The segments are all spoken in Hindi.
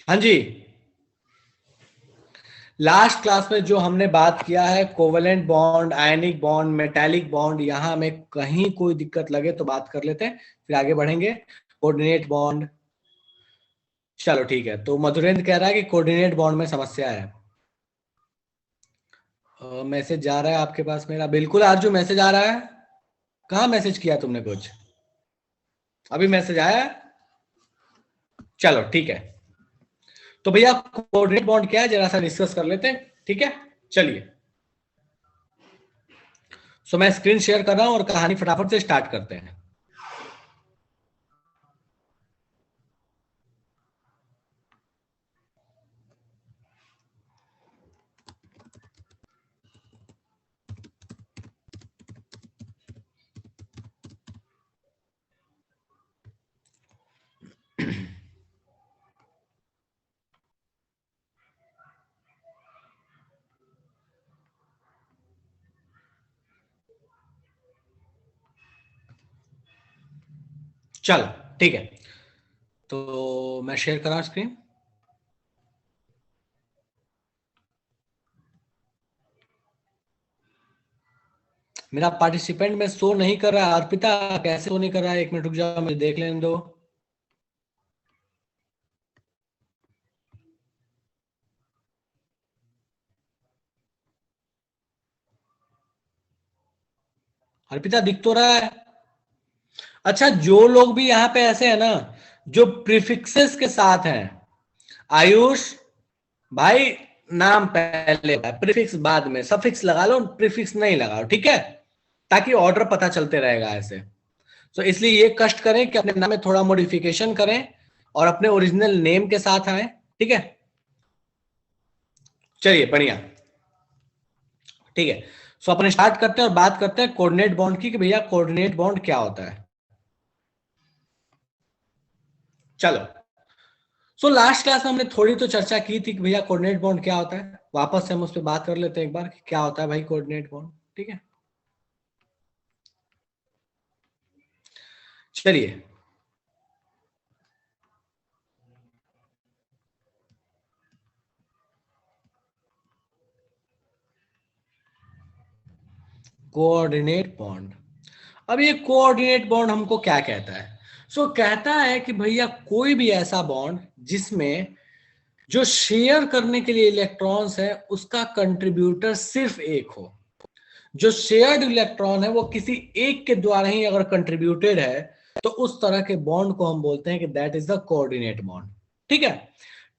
हाँ जी, लास्ट क्लास में जो हमने बात किया है covalent bond, ionic bond, metallic bond, यहां हमें कहीं कोई दिक्कत लगे तो बात कर लेते हैं, फिर आगे बढ़ेंगे। कोऑर्डिनेट बॉन्ड, चलो ठीक है। तो मधुरेंद्र कह रहा है कि कोऑर्डिनेट बॉन्ड में समस्या है। मैसेज जा रहा है आपके पास मेरा, बिल्कुल आरजू मैसेज आ रहा है। कहाँ मैसेज किया तुमने कुछ? अभी मैसेज आया है? चलो ठीक है। तो भैया कोऑर्डिनेट बॉन्ड क्या है जरा सा डिस्कस कर लेते हैं, ठीक है? चलिए, सो मैं स्क्रीन शेयर कर रहा हूं और कहानी फटाफट से स्टार्ट करते हैं। चलो ठीक है, तो मैं शेयर कर रहा हूं स्क्रीन। मेरा पार्टिसिपेंट में शो नहीं कर रहा है। अर्पिता कैसे शो नहीं कर रहा है? 1 मिनट रुक जाओ, मुझे देख लेने दो। अर्पिता दिख तो रहा है। अच्छा, जो लोग भी यहाँ पे ऐसे है ना, जो प्रीफिक्सेस के साथ हैं, आयुष भाई, नाम पहले प्रीफिक्स बाद में, सफिक्स लगा लो, प्रीफिक्स नहीं लगाओ, ठीक है? ताकि ऑर्डर पता चलते रहेगा ऐसे। तो इसलिए ये कष्ट करें कि अपने नाम में थोड़ा मॉडिफिकेशन करें और अपने ओरिजिनल नेम के साथ आए, ठीक है? चलिए बढ़िया, ठीक है। सो अपन स्टार्ट करते हैं और बात करते हैं कोऑर्डिनेट बॉन्ड की, कि भैया कोऑर्डिनेट बॉन्ड क्या होता है। चलो, सो लास्ट क्लास में हमने थोड़ी तो चर्चा की थी कि भैया कोऑर्डिनेट बॉन्ड क्या होता है। वापस से हम उस पर बात कर लेते हैं एक बार कि क्या होता है भाई कोऑर्डिनेट बॉन्ड, ठीक है? चलिए, कोऑर्डिनेट बॉन्ड। अब ये कोऑर्डिनेट बॉन्ड हमको क्या कहता है? सो कहता है कि भैया कोई भी ऐसा बॉन्ड जिसमें जो शेयर करने के लिए इलेक्ट्रॉन्स है उसका कंट्रीब्यूटर सिर्फ एक हो। जो शेयर्ड इलेक्ट्रॉन है वो किसी एक के द्वारा ही अगर कंट्रीब्यूटेड है, तो उस तरह के बॉन्ड को हम बोलते हैं कि that is the coordinate bond, ठीक है?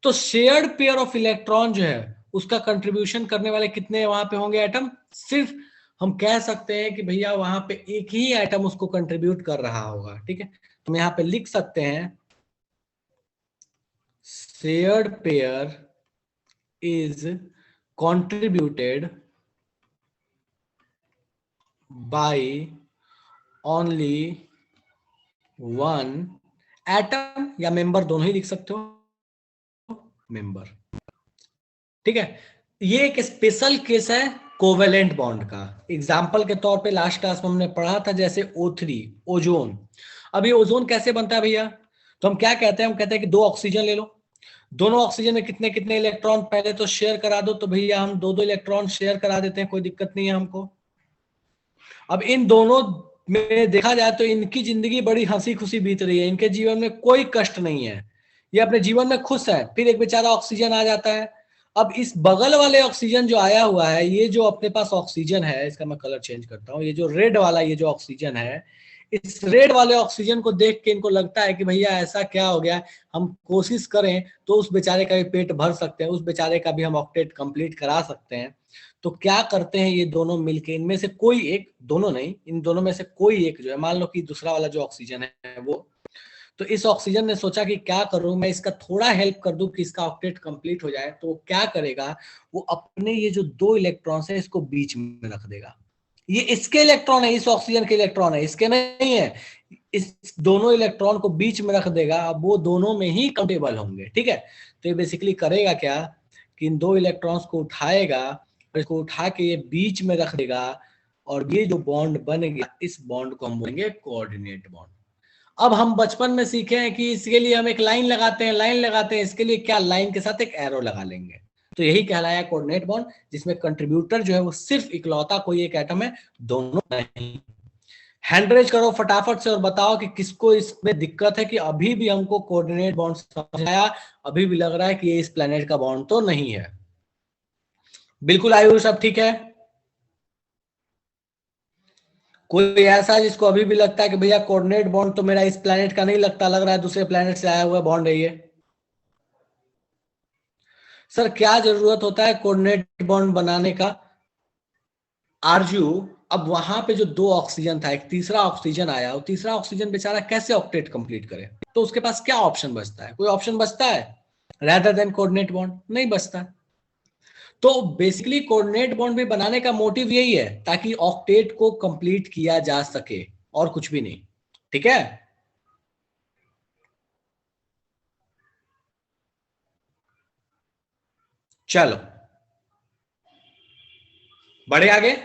तो शेयर्ड पेयर ऑफ इलेक्ट्रॉन जो है उसका कंट्रीब्यूशन करने वाले कितने वहां पे होंगे एटम? सिर्फ हम कह सकते हैं कि भैया वहां पे एक ही एटम उसको कंट्रीब्यूट कर रहा होगा, ठीक है? तो हम यहाँ पे लिख सकते हैं shared pair is contributed by only one atom, या मेंबर दोनों ही लिख सकते हो, मेंबर, ठीक है? ये एक स्पेशल केस है कोवेलेंट बॉन्ड का। एग्जाम्पल के तौर पे लास्ट क्लास में हमने पढ़ा था जैसे O3, ओजोन। अब ये ओजोन कैसे बनता है भैया? तो हम क्या कहते हैं, हम कहते हैं कि दो ऑक्सीजन ले लो, दोनों ऑक्सीजन में कितने कितने इलेक्ट्रॉन पहले तो शेयर करा दो, तो भैया हम दो दो इलेक्ट्रॉन शेयर करा देते हैं, कोई दिक्कत नहीं है हमको। अब इन दोनों में देखा जाए तो इनकी जिंदगी बड़ी हंसी खुशी बीत रही है, इनके जीवन में कोई कष्ट नहीं है, ये अपने जीवन में खुश है। फिर एक बेचारा ऑक्सीजन आ जाता है। अब इस बगल वाले ऑक्सीजन जो आया हुआ है, ये जो अपने पास ऑक्सीजन है, इसका मैं कलर चेंज करता हूँ, ये जो रेड वाला ये जो ऑक्सीजन है, इस रेड वाले ऑक्सीजन को देख के इनको लगता है कि भैया ऐसा क्या हो गया, हम कोशिश करें तो उस बेचारे का भी पेट भर सकते हैं, उस बेचारे का भी हम ऑक्टेट कंप्लीट करा सकते हैं। तो क्या करते हैं ये दोनों मिलके, इनमें से कोई एक, दोनों नहीं, इन दोनों में से कोई एक जो है, मान लो कि दूसरा वाला जो ऑक्सीजन है वो, तो इस ऑक्सीजन ने सोचा कि क्या करूं मैं, इसका थोड़ा हेल्प कर दूं कि इसका ऑक्टेट कंप्लीट हो जाए। तो वो क्या करेगा, वो अपने ये जो दो इलेक्ट्रॉन्स है इसको बीच में रख देगा। ये इसके इलेक्ट्रॉन है, इस ऑक्सीजन के इलेक्ट्रॉन है, इसके नहीं है। इस दोनों इलेक्ट्रॉन को बीच में रख देगा, अब वो दोनों में ही काउंटेबल होंगे, ठीक है? तो ये बेसिकली करेगा क्या कि इन दो इलेक्ट्रॉन्स को उठाएगा और इसको उठा के ये बीच में रख देगा, और ये जो बॉन्ड बन गया इस बॉन्ड को हम बोलेंगे कोऑर्डिनेट बॉन्ड। अब हम बचपन में सीखे हैं कि इसके लिए हम एक लाइन लगाते हैं, इसके लिए क्या, लाइन के साथ एक एरो लगा लेंगे। तो यही कहलाया कोऑर्डिनेट बॉन्ड, जिसमें कंट्रीब्यूटर जो है वो सिर्फ इकलौता कोई एक एटम है, दोनों नहीं। हैंड रेज करो फटाफट से और बताओ कि किसको इसमें दिक्कत है कि अभी भी हमको कोऑर्डिनेट बॉन्ड समझ आया, अभी भी लग रहा है कि ये इस प्लेनेट का बॉन्ड तो नहीं है। बिल्कुल आयुष, सब ठीक है? कोई ऐसा जिसको अभी भी लगता है कि भैया कोऑर्डिनेट बॉन्ड तो मेरा इस प्लेनेट का नहीं लगता, लग रहा है दूसरे प्लेनेट से आया हुआ बॉन्ड है ये? सर क्या जरूरत होता है कोऑर्डिनेट बॉन्ड बनाने का? आरजू, अब वहां पे जो 2 ऑक्सीजन था, एक तीसरा ऑक्सीजन आया, वो तीसरा ऑक्सीजन बेचारा कैसे ऑक्टेट कंप्लीट करे? तो उसके पास क्या ऑप्शन बचता है? कोई ऑप्शन बचता है rather देन कोऑर्डिनेट बॉन्ड? नहीं बचता। तो बेसिकली कोऑर्डिनेट बॉन्ड भी बनाने का मोटिव यही है, ताकि ऑक्टेट को कंप्लीट किया जा सके, और कुछ भी नहीं। ठीक है, चलो बढ़े आगे।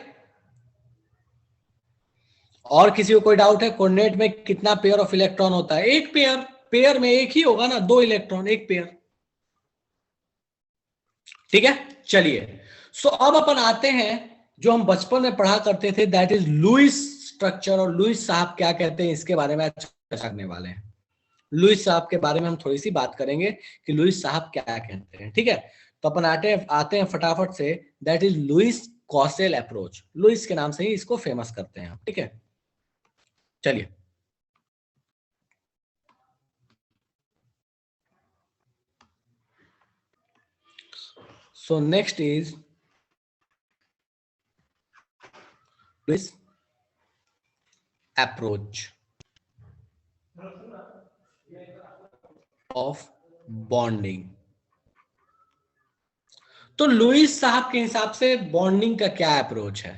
और किसी को कोई डाउट है? कोऑर्डिनेट में कितना पेयर ऑफ इलेक्ट्रॉन होता है? एक पेयर। पेयर में एक ही होगा ना, 2 इलेक्ट्रॉन, एक पेयर। ठीक है, चलिए। सो अब अपन आते हैं जो हम बचपन में पढ़ा करते थे, दैट इज लुईस स्ट्रक्चर। और लुईस साहब क्या कहते हैं इसके बारे में आज चर्चा करने वाले हैं। लुईस साहब के बारे में हम थोड़ी सी बात करेंगे कि लुईस साहब क्या कहते हैं। ठीक है, तो अपन आते हैं फटाफट से, that is Lewis Kossel approach. Lewis के नाम से ही इसको फेमस करते हैं। ठीक है, चलिए। So next is Lewis approach of bonding. तो लुईस साहब के हिसाब से बॉन्डिंग का क्या अप्रोच है?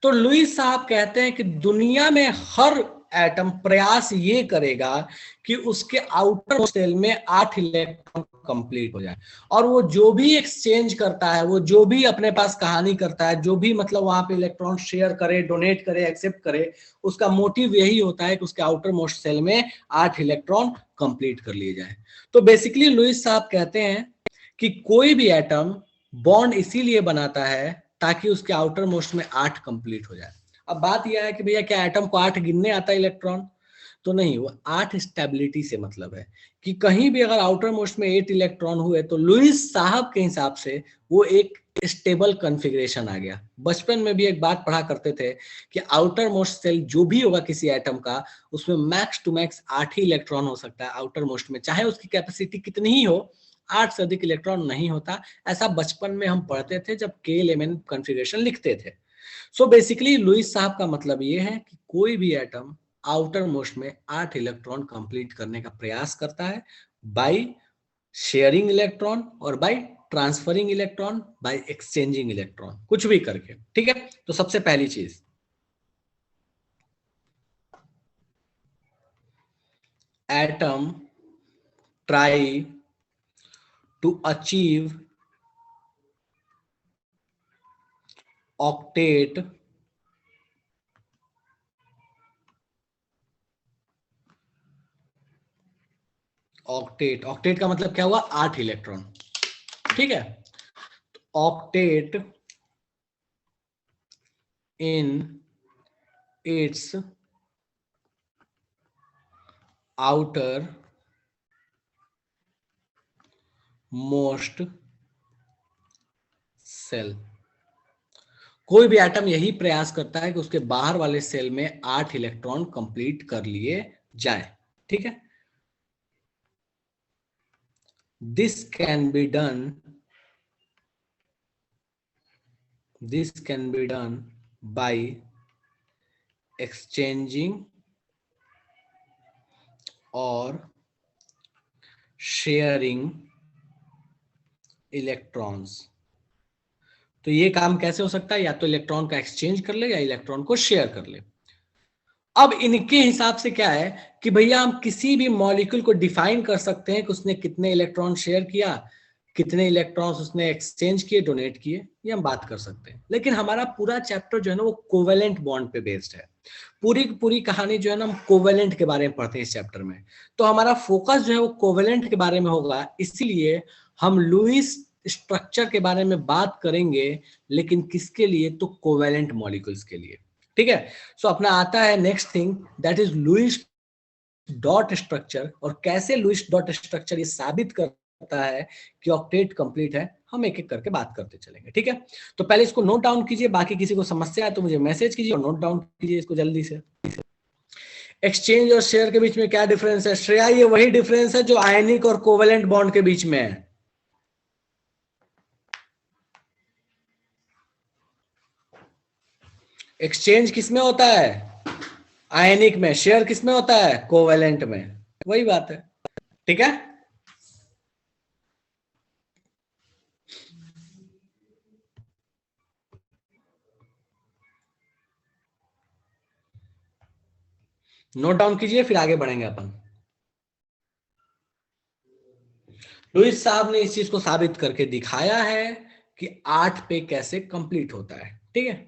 तो लुईस साहब कहते हैं कि दुनिया में हर एटम प्रयास ये करेगा कि उसके आउटर सेल में 8 इलेक्ट्रॉन कंप्लीट हो जाए, और वो जो भी एक्सचेंज करता है, वो जो भी अपने पास कहानी करता है, जो भी मतलब वहां पे इलेक्ट्रॉन शेयर करे, डोनेट करे, एक्सेप्ट करे, उसका मोटिव यही होता है कि उसके आउटर मोस्ट सेल में 8 इलेक्ट्रॉन कंप्लीट कर लिए जाए। तो बेसिकली लुईस साहब कहते हैं कि कोई भी एटम बॉन्ड इसीलिए बनाता है ताकि उसके आउटर मोस्ट में 8 कंप्लीट हो जाए। अब बात यह है कि भैया क्या एटम को 8 गिनने आता है इलेक्ट्रॉन? तो नहीं, वो 8 स्टेबिलिटी से मतलब है कि कहीं भी अगर आउटर मोस्ट में 8 इलेक्ट्रॉन हुए तो लुईस साहब के हिसाब से वो एक स्टेबल कॉन्फ़िगरेशन आ गया। बचपन में भी एक बात पढ़ा करते थे कि आउटर मोस्ट सेल जो भी होगा किसी एटम का, उसमें मैक्स टू मैक्स 8 ही इलेक्ट्रॉन हो सकता है आउटर मोस्ट में, चाहे उसकी कैपेसिटी कितनी ही हो, 8 से अधिक इलेक्ट्रॉन नहीं होता। ऐसा बचपन में हम पढ़ते थे जब KLMN कॉन्फ़िगरेशन लिखते थे। सो बेसिकली लुईस साहब का मतलब ये है कि कोई भी एटम आउटर मोस्ट में 8 इलेक्ट्रॉन कंप्लीट करने का प्रयास करता है, बाय शेयरिंग इलेक्ट्रॉन और by transferring electron, by exchanging electron, कुछ भी करके। ठीक है, तो सबसे पहली चीज, atom try to achieve octet octet का मतलब क्या हुआ? 8 इलेक्ट्रॉन। ठीक है, octet in its outermost shell. कोई भी एटम यही प्रयास करता है कि उसके बाहर वाले सेल में 8 इलेक्ट्रॉन कंप्लीट कर लिए जाए। ठीक है, this can be done by exchanging और शेयरिंग इलेक्ट्रॉन्स। तो ये काम कैसे हो सकता है? या तो इलेक्ट्रॉन का एक्सचेंज कर ले या इलेक्ट्रॉन को शेयर कर ले। अब इनके हिसाब से क्या है कि भैया हम किसी भी मॉलिक्यूल को डिफाइन कर सकते हैं कि उसने कितने इलेक्ट्रॉन शेयर किया, कितने इलेक्ट्रॉन्स उसने एक्सचेंज किए, डोनेट किए, ये हम बात कर सकते हैं। लेकिन हमारा पूरा चैप्टर जो है ना वो कोवेलेंट बॉन्ड पे बेस्ड है। पूरी की पूरी कहानी जो है ना हम कोवेलेंट के बारे में पढ़ते हैं इस चैप्टर में। तो हमारा फोकस जो है वो कोवेलेंट के बारे में होगा, इसीलिए हम लुईस स्ट्रक्चर के बारे में बात करेंगे, लेकिन किसके लिए? तो कोवेलेंट मॉलिक्यूल्स के लिए। ठीक है, सो अपना आता है next thing, that is Lewis dot structure. और कैसे लुईस डॉट स्ट्रक्चर ये साबित करता है कि ऑक्टेट कंप्लीट है, हम एक एक करके बात करते चलेंगे। ठीक है, तो पहले इसको नोट डाउन कीजिए, बाकी किसी को समस्या है तो मुझे मैसेज कीजिए और नोट डाउन कीजिए इसको जल्दी से। एक्सचेंज और शेयर के बीच में क्या डिफरेंस है? श्रेया, ये वही डिफरेंस है जो आयनिक और कोवेलेंट बॉन्ड के बीच में है। एक्सचेंज किसमें होता है? आयनिक में। शेयर किसमें होता है? कोवेलेंट में। वही बात है। ठीक है, नोट डाउन कीजिए फिर आगे बढ़ेंगे अपन। लुईस साहब ने इस चीज को साबित करके दिखाया है कि 8 पे कैसे कंप्लीट होता है। ठीक है,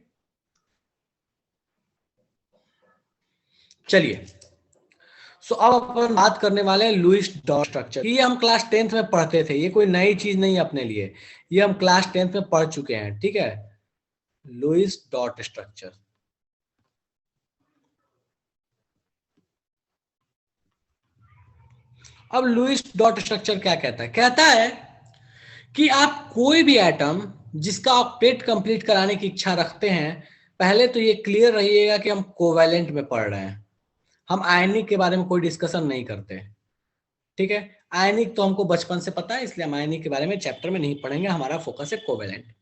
चलिए, सो अब अपन बात करने वाले हैं लुईस डॉट स्ट्रक्चर। ये हम क्लास 10th में पढ़ते थे, ये कोई नई चीज नहीं है अपने लिए, ये हम क्लास 10th में पढ़ चुके हैं। ठीक है, लुईस डॉट स्ट्रक्चर। अब लुईस डॉट स्ट्रक्चर क्या कहता है? कहता है कि आप कोई भी एटम जिसका ऑक्टेट कंप्लीट कराने की इच्छा रखते हैं, पहले तो ये क्लियर रहिएगा कि हम कोवैलेंट में पढ़ रहे हैं, हम आयनिक के बारे में कोई डिस्कशन नहीं करते। ठीक है, आयनिक तो हमको बचपन से पता है, इसलिए हम आयनिक के बारे में चैप्टर में नहीं पढ़ेंगे, हमारा फोकस है कोवैलेंट।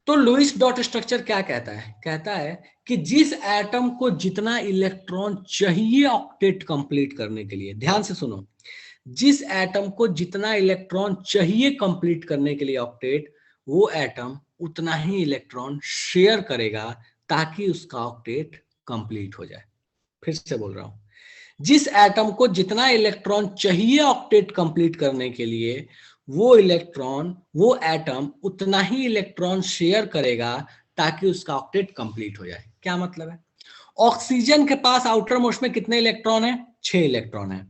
तो लुईस डॉट स्ट्रक्चर क्या कहता है? कहता है कि जिस एटम को जितना इलेक्ट्रॉन चाहिए ऑक्टेट कंप्लीट करने के लिए, ध्यान से सुनो, जिस एटम को जितना इलेक्ट्रॉन चाहिए कंप्लीट करने के लिए ऑक्टेट, वो एटम उतना ही इलेक्ट्रॉन शेयर करेगा ताकि उसका ऑक्टेट कंप्लीट हो जाए। फिर से बोल रहा हूं, जिस एटम को जितना इलेक्ट्रॉन चाहिए ऑक्टेट कंप्लीट करने के लिए, वो एटम उतना ही इलेक्ट्रॉन शेयर करेगा ताकि उसका ऑक्टेट कंप्लीट हो जाए। क्या मतलब है? ऑक्सीजन के पास आउटर मोस्ट में कितने इलेक्ट्रॉन है? 6 इलेक्ट्रॉन है।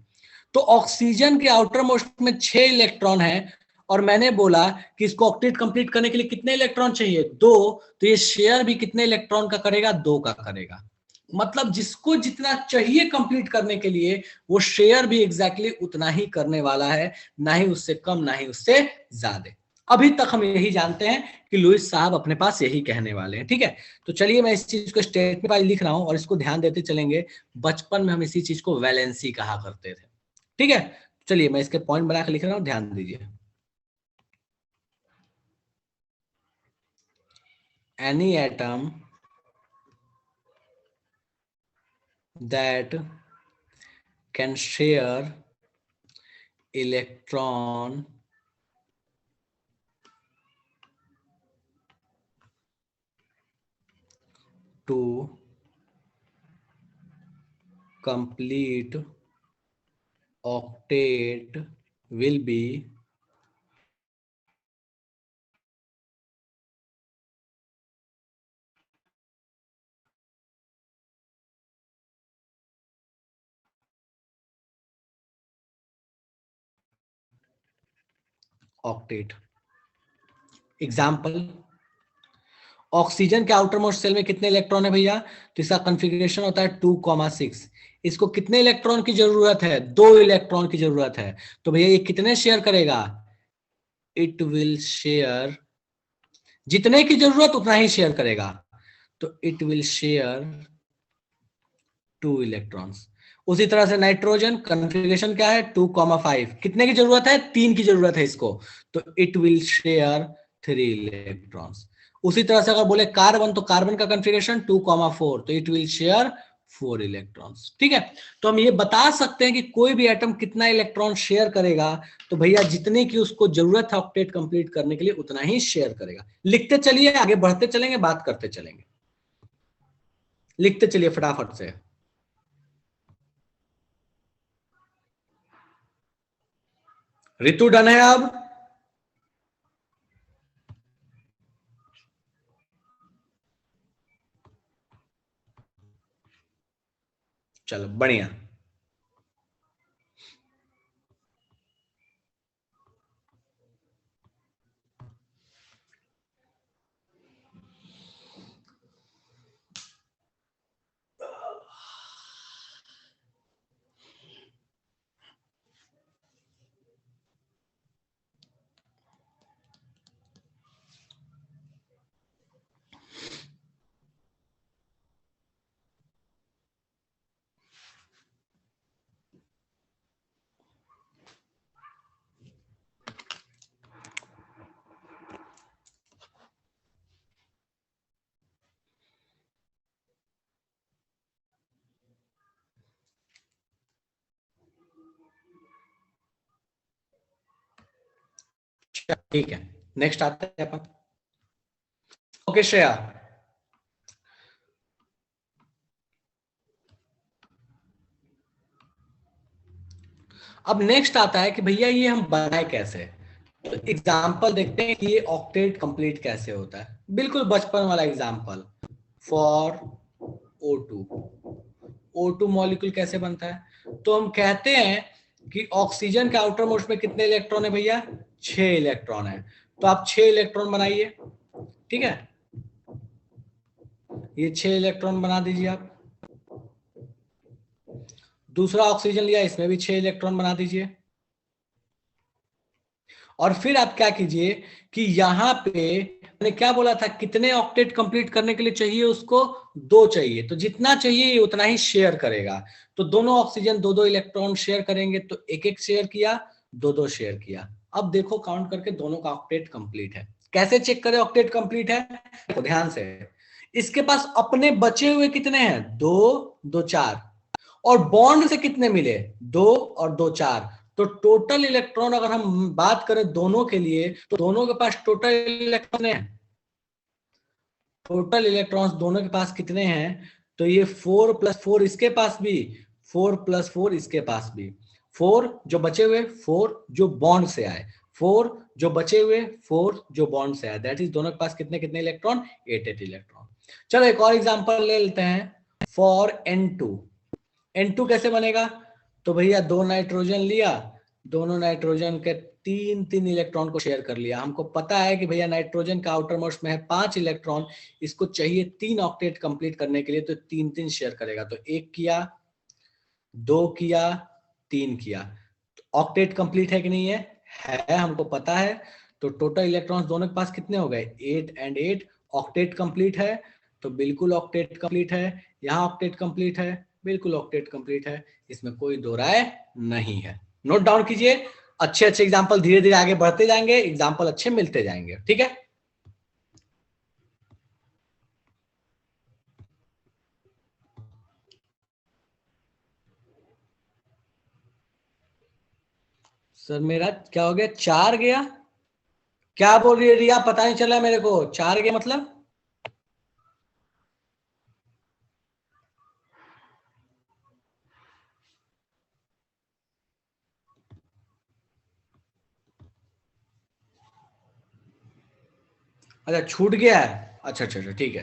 तो ऑक्सीजन के आउटर मोस्ट में 6 इलेक्ट्रॉन है, और मैंने बोला कि इसको ऑक्टेट कंप्लीट करने के लिए कितने इलेक्ट्रॉन चाहिए? 2। तो ये शेयर भी कितने इलेक्ट्रॉन का करेगा? 2 का करेगा। मतलब जिसको जितना चाहिए कंप्लीट करने के लिए, वो शेयर भी एग्जैक्टली उतना ही करने वाला है, ना ही उससे कम ना ही उससे ज्यादा। अभी तक हम यही जानते हैं कि लुईस साहब अपने पास यही कहने वाले हैं। ठीक है, तो चलिए मैं इस चीज को स्टेटमेंट वाइज लिख रहा हूं और इसको ध्यान देते चलेंगे। बचपन में हम इसी चीज को वैलेंसी कहा करते थे। ठीक है, चलिए मैं इसके पॉइंट बना के लिख रहा हूं, ध्यान दीजिए। Any atom that can share electron to complete octet will be octet। Example, oxygen के आउटर मोस्ट सेल में कितने इलेक्ट्रॉन है भैया? तो इसका कॉन्फ़िगरेशन होता है 2,6। इसको कितने इलेक्ट्रॉन की जरूरत है? 2 इलेक्ट्रॉन की जरूरत है। तो भैया ये कितने शेयर करेगा? इट विल शेयर, जितने की जरूरत उतना ही शेयर करेगा। तो इट विल शेयर 2 इलेक्ट्रॉन्स। उसी तरह से नाइट्रोजन कॉन्फ़िगरेशन क्या है? 2,5। कितने की जरूरत है? 3 की जरूरत है इसको, तो इट विल शेयर 3 इलेक्ट्रॉन्स। उसी तरह से अगर बोले कार्बन, तो कार्बन का कॉन्फ़िगरेशन 2,4, तो इट विल शेयर 4 इलेक्ट्रॉन्स। ठीक है, तो हम ये बता सकते हैं कि कोई भी एटम कितना इलेक्ट्रॉन शेयर करेगा, तो भैया जितने की उसको जरूरत है ऑक्टेट कंप्लीट करने के लिए उतना ही शेयर करेगा। लिखते चलिए, आगे बढ़ते चलेंगे, बात करते चलेंगे। लिखते चलिए फटाफट से। ऋतु डन है अब? चलो बढ़िया। ठीक है, नेक्स्ट आते हैं अपन। ओके श्रेया, अब नेक्स्ट आता है कि भैया ये हम बनाए कैसे। तो एग्जाम्पल देखते हैं कि ये ऑक्टेट कंप्लीट कैसे होता है। बिल्कुल बचपन वाला example, for O2। O2 molecule कैसे बनता है, तो हम कहते हैं कि ऑक्सीजन के आउटर मोस्ट में कितने इलेक्ट्रॉन है भैया, 6 इलेक्ट्रॉन है। तो आप 6 इलेक्ट्रॉन बनाइए, ठीक है, ये 6 इलेक्ट्रॉन बना दीजिए आप। दूसरा ऑक्सीजन लिया, इसमें भी 6 इलेक्ट्रॉन बना दीजिए। और फिर आप क्या कीजिए कि यहां पे मैंने क्या बोला था, कितने ऑक्टेट कंप्लीट करने के लिए चाहिए उसको, 2 चाहिए। तो जितना चाहिए ये उतना ही शेयर करेगा। तो दोनों ऑक्सीजन 2-2 इलेक्ट्रॉन शेयर करेंगे, तो एक एक शेयर किया, 2-2 शेयर किया। अब देखो काउंट करके दोनों का ऑक्टेट कंप्लीट है। कैसे चेक करें ऑक्टेट कंप्लीट है, तो ध्यान से, इसके पास अपने बचे हुए कितने हैं, 2 2 4, और बॉन्ड से कितने मिले, 2 और 2 4। तो टोटल इलेक्ट्रॉन अगर हम बात करें दोनों के लिए, तो दोनों के पास टोटल इलेक्ट्रॉन है, टोटल इलेक्ट्रॉन्स दोनों के पास कितने हैं, तो ये 4 + 4 इसके पास भी, 4 + 4 इसके पास भी, 4 जो बचे हुए, 4 जो बॉन्ड से आए, 4 जो बचे हुए, 4 जो बॉन्ड से आए, दैट इज दोनों के पास कितने कितने इलेक्ट्रॉन, 8 इलेक्ट्रॉन। चलो एक और एग्जांपल ले लेते हैं, फॉर N2। N2 कैसे बनेगा, तो भैया 2 नाइट्रोजन लिया, दोनों नाइट्रोजन के 3-3 इलेक्ट्रॉन को शेयर कर लिया। हमको पता है कि भैया नाइट्रोजन का आउटर मोस्ट में है 5 इलेक्ट्रॉन, इसको चाहिए 3 ऑक्टेट कंप्लीट करने के लिए, तो 3-3 शेयर करेगा। तो 1 किया, 2 किया, 3 किया, ऑक्टेट कंप्लीट है कि नहीं है हमको पता है। तो टोटल इलेक्ट्रॉन्स दोनों के पास कितने हो गए, 8 और 8, ऑक्टेट कंप्लीट है। तो बिल्कुल ऑक्टेट कंप्लीट है, यहाँ ऑक्टेट कंप्लीट है, बिल्कुल ऑक्टेट कंप्लीट है, इसमें कोई दो राय नहीं है। नोट डाउन कीजिए, अच्छे अच्छे एग्जाम्पल धीरे धीरे आगे बढ़ते जाएंगे, एग्जाम्पल अच्छे मिलते जाएंगे, ठीक है। सर मेरा क्या हो गया, 4 गया, क्या बोल रही है रिया, पता नहीं चला मेरे को, 4 गया मतलब, अच्छा छूट गया है, अच्छा अच्छा अच्छा ठीक है,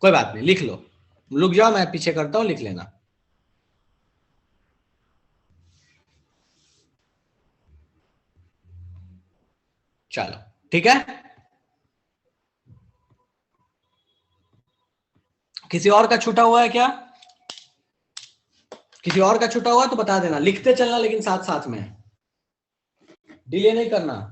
कोई बात नहीं, लिख लो, रुक जाओ मैं पीछे करता हूं, लिख लेना। चलो ठीक है, किसी और का छूटा हुआ है क्या, किसी और का छूटा हुआ तो बता देना, लिखते चलना लेकिन साथ साथ में, डिले नहीं करना।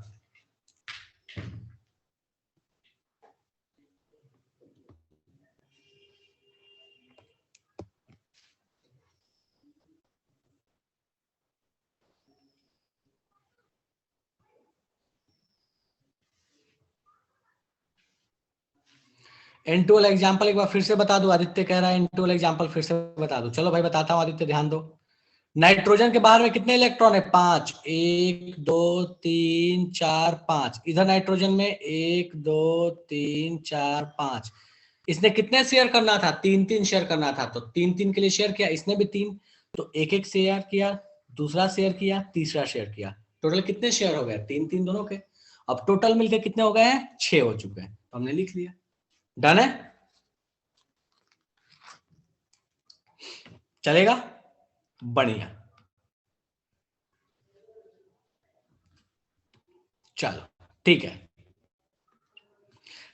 N2 वाला एग्जाम्पल एक बार फिर से बता दो, आदित्य कह रहा है N2 वाला एग्जाम्पल फिर से बता दो। चलो भाई बताता हूं, आदित्य ध्यान दो। नाइट्रोजन के बाहर में कितने इलेक्ट्रॉन है, 5, 1 2 3 4 5, इधर नाइट्रोजन में 1 2 3 4 5, इसने कितने शेयर करना था, 3-3 शेयर करना था, तो 3-3 के लिए शेयर किया, इसने भी 3, तो एक एक शेयर किया, दूसरा शेयर किया, तीसरा शेयर किया, टोटल कितने शेयर हो गए, 3-3 दोनों के। अब टोटल मिलकर कितने हो गए हैं, 6 हो चुके हैं, तो हमने लिख लिया, डन है। चलेगा? बढ़िया। चलो ठीक है,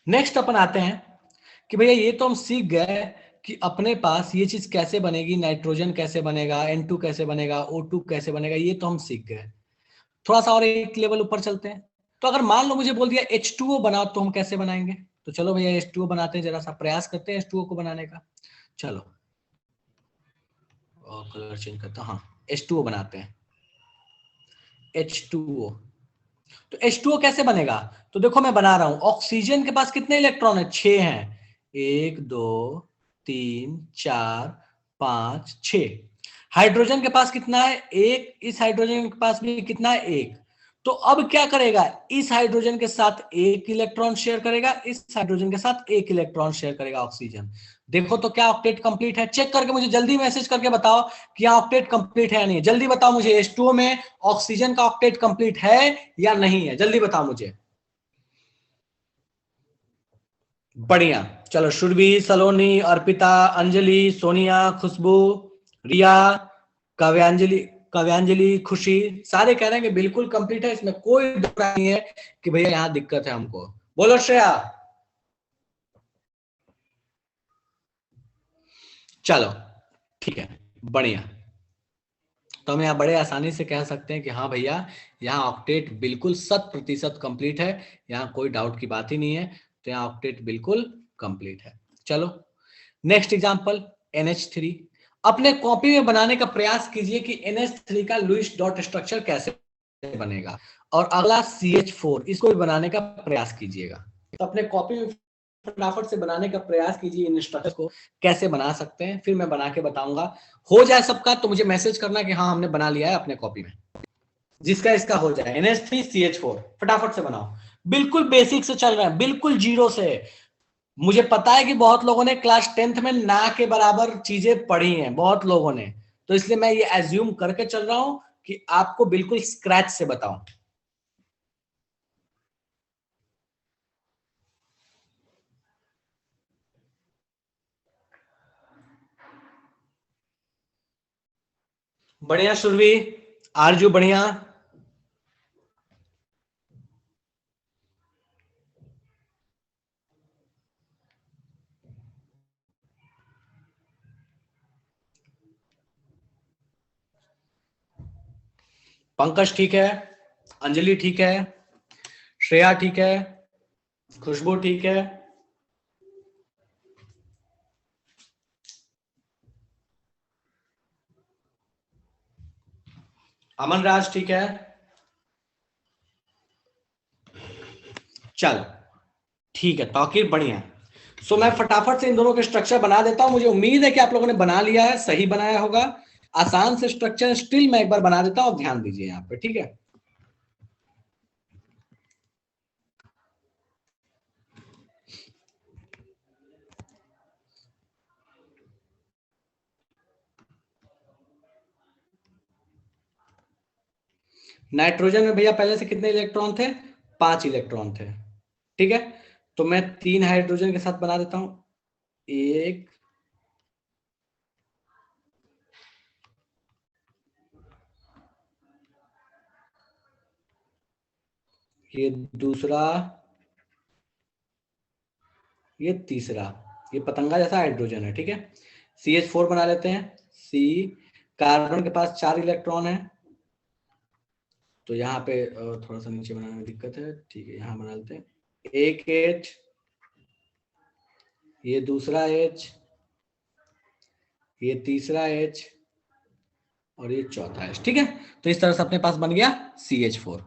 नेक्स्ट अपन आते हैं कि भैया ये तो हम सीख गए कि अपने पास ये चीज कैसे बनेगी, नाइट्रोजन कैसे बनेगा, N2 कैसे बनेगा, O2 कैसे बनेगा, ये तो हम सीख गए। थोड़ा सा और एक लेवल ऊपर चलते हैं। तो अगर मान लो मुझे बोल दिया H2O बनाओ, तो हम कैसे बनाएंगे? तो चलो भैया H2O बनाते हैं, जरा सा प्रयास करते हैं H2O को बनाने का। चलो और कलर चेंज करता हूं। हाँ, H2O बनाते हैं, H2O। तो H2O कैसे बनेगा? तो देखो मैं बना रहा हूं, ऑक्सीजन के पास कितने इलेक्ट्रॉन है? 6 हैं। 1 2 3 4 5 6। हाइड्रोजन के पास कितना है? एक। इस हाइड्रोजन के पास भी कितना है? एक। तो अब क्या करेगा? इस हाइड्रोजन के साथ एक इलेक्ट्रॉन शेयर करेगा, इस हाइड्रोजन के साथ एक इलेक्ट्रॉन शेयर करेगा ऑक्सीजन। देखो तो क्या ऑक्टेट कंप्लीट है? चेक करके मुझे जल्दी मैसेज करके बताओ कि यहाँ ऑक्टेट कंप्लीट है या नहीं। जल्दी बताओ मुझे, H2O में ऑक्सीजन का ऑक्टेट कंप्लीट है या नहीं है? जल्दी बताओ मुझे। बढ़िया। चलो, सुरभि, सलोनी, अर्पिता, अंजलि, सोनिया, खुशबू, रिया, काव्यांजलि, काव्यांजलि, खुशी, सारे कह रहे हैं कि बिल्कुल कंप्लीट है, इसमें कोई डर नहीं है कि भैया यहाँ दिक्कत है हमको। बोलो श्रेया। चलो ठीक है, बढ़िया। तो हम यहाँ बड़े आसानी से कह सकते हैं कि हाँ भैया, यहाँ ऑक्टेट बिल्कुल 100% कंप्लीट है, यहाँ कोई डाउट की बात ही नहीं है। तो यहाँ ऑक्टेट बिल्कुल कंप्लीट है। चलो नेक्स्ट एग्जांपल, NH3। अपने कॉपी में बनाने का प्रयास कीजिए कि NH3 का लुईस डॉट स्ट्रक्चर कैसे बनेगा। और अगला CH4, इसको भी बनाने का प्रयास कीजिएगा। तो अपने कॉपी में फटाफट से बनाने का प्रयास कीजिए, इन स्ट्रक्चर को कैसे बना सकते हैं, फिर मैं बना के बताऊंगा। हो जाए सबका तो मुझे मैसेज करना कि हाँ हमने बना लिया है अपने कॉपी में। जिसका इसका हो जाए, NH3CH4 फटाफट से बनाओ। बिल्कुल बेसिक से चल रहे हैं, बिल्कुल जीरो से। मुझे पता है कि बहुत लोगों ने क्लास 10th में ना के बराबर चीजें पढ़ी हैं, बहुत लोगों ने। तो इसलिए मैं ये एज्यूम करके चल रहा हूं कि आपको बिल्कुल स्क्रैच से बताऊं। बढ़िया सुरभि, आरजू बढ़िया। पंकज ठीक है, अंजलि ठीक है, श्रेया ठीक है, खुशबू ठीक है, अमन राज ठीक है। चल ठीक है, तौकीर बढ़िया। सो मैं फटाफट से इन दोनों के स्ट्रक्चर बना देता हूं। मुझे उम्मीद है कि आप लोगों ने बना लिया है, सही बनाया होगा। आसान से स्ट्रक्चर स्टिल मैं एक बार बना देता हूं, ध्यान दीजिए यहाँ पे, ठीक है। नाइट्रोजन में भैया पहले से कितने इलेक्ट्रॉन थे? 5 इलेक्ट्रॉन थे, ठीक है। तो मैं 3 हाइड्रोजन के साथ बना देता हूं। एक, ये दूसरा, ये तीसरा। ये पतंगा जैसा हाइड्रोजन है, ठीक है। CH4 बना लेते हैं। C, कार्बन के पास 4 इलेक्ट्रॉन है, तो यहाँ पे थोड़ा सा नीचे बनाने में दिक्कत है, ठीक है, यहाँ बना लेते हैं। एक H, ये दूसरा H, ये तीसरा H, और ये चौथा H, ठीक है। तो इस तरह से अपने पास बन गया CH4।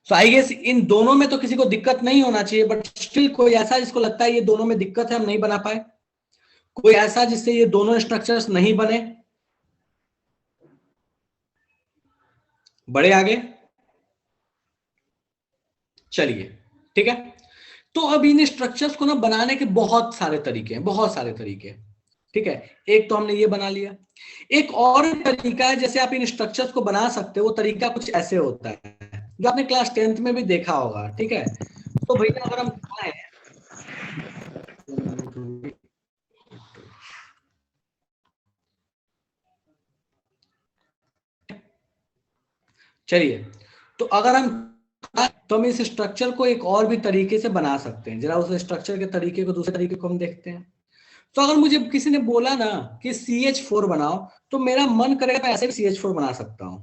So I guess in दोनों में तो किसी को दिक्कत नहीं होना चाहिए, बट स्टिल कोई ऐसा जिसको लगता है ये दोनों में दिक्कत है, हम नहीं बना पाए? कोई ऐसा जिससे ये दोनों स्ट्रक्चर्स नहीं बने? बड़े आगे, चलिए ठीक है। तो अब इन स्ट्रक्चर्स को ना बनाने के बहुत सारे तरीके हैं, बहुत सारे तरीके, ठीक है। एक तो हमने ये बना लिया। एक और तरीका है जैसे आप इन स्ट्रक्चर्स को बना सकते हो, वो तरीका कुछ ऐसे होता है जो आपने क्लास 10th में भी देखा होगा, ठीक है। तो भैया अगर हम चाहें, चलिए, तो अगर हम इस स्ट्रक्चर को एक और भी तरीके से बना सकते हैं। जरा उस स्ट्रक्चर के तरीके को, दूसरे तरीके को हम देखते हैं। तो अगर मुझे किसी ने बोला ना कि CH4 बनाओ, तो मेरा मन करेगा मैं ऐसे भी CH4 बना सकता हूं।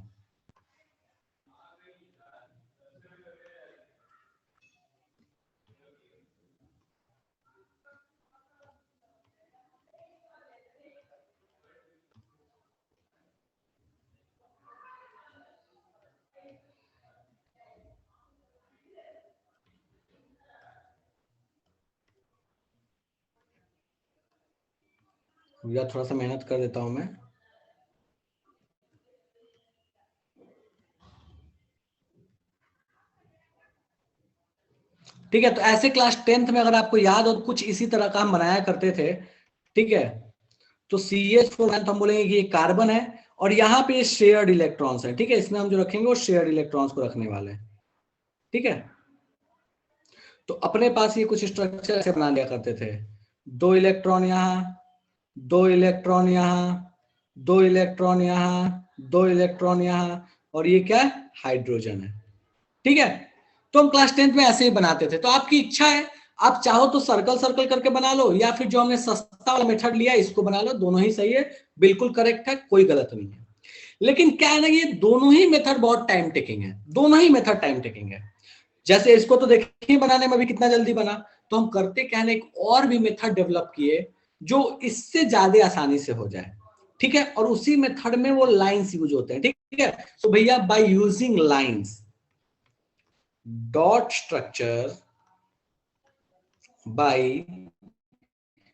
या थोड़ा सा मेहनत कर देता हूं मैं। ठीक है, तो ऐसे क्लास 10th में अगर आपको याद हो, कुछ इसी तरह का हम बनाया करते थे। ठीक है, तो CH4 तो हम बोलेंगे कि ये कार्बन है और यहाँ पे शेयर्ड इलेक्ट्रॉन्स है। ठीक है, इसमें हम जो रखेंगे वो शेयर्ड इलेक्ट्रॉन्स को रखने वाले हैं। ठीक है, तो अपने पास ये कुछ स्ट्रक्चर ऐसे बना लिया करते थे। 2 इलेक्ट्रॉन यहाँ, 2 इलेक्ट्रॉन यहाँ, 2 इलेक्ट्रॉन यहाँ, 2 इलेक्ट्रॉन यहाँ, और ये क्या है, हाइड्रोजन है। ठीक है, तो हम क्लास 10th में ऐसे ही बनाते थे। तो आपकी इच्छा है, आप चाहो तो सर्कल सर्कल करके बना लो, या फिर जो हमने सस्ता वाला मेथड लिया इसको बना लो। दोनों ही सही है, बिल्कुल करेक्ट है, कोई गलत नहीं है। लेकिन क्या है ना, ये दोनों ही मेथड बहुत टाइम टेकिंग है। दोनों ही मेथड टाइम टेकिंग है। जैसे इसको तो देखिए बनाने में भी कितना जल्दी बना, तो हम करते क्या है, एक और भी मेथड डेवलप किए जो इससे ज्यादा आसानी से हो जाए। ठीक है, और उसी मेथड में वो लाइंस यूज होते हैं। ठीक है, तो भैया by using lines, dot structure by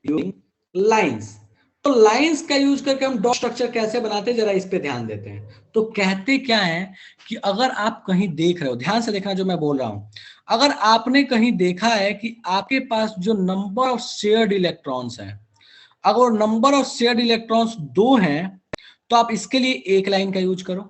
using lines. तो लाइंस का यूज करके हम डॉट स्ट्रक्चर कैसे बनाते हैं, जरा इस पे ध्यान देते हैं। तो कहते क्या है कि अगर आप कहीं देख रहे हो, ध्यान से देखना जो मैं बोल रहा हूं, अगर आपने कहीं देखा है कि आपके पास जो नंबर ऑफ शेयर्ड इलेक्ट्रॉन्स हैं, अगर नंबर ऑफ शेयर्ड इलेक्ट्रॉन्स 2 हैं, तो आप इसके लिए एक लाइन का यूज करो।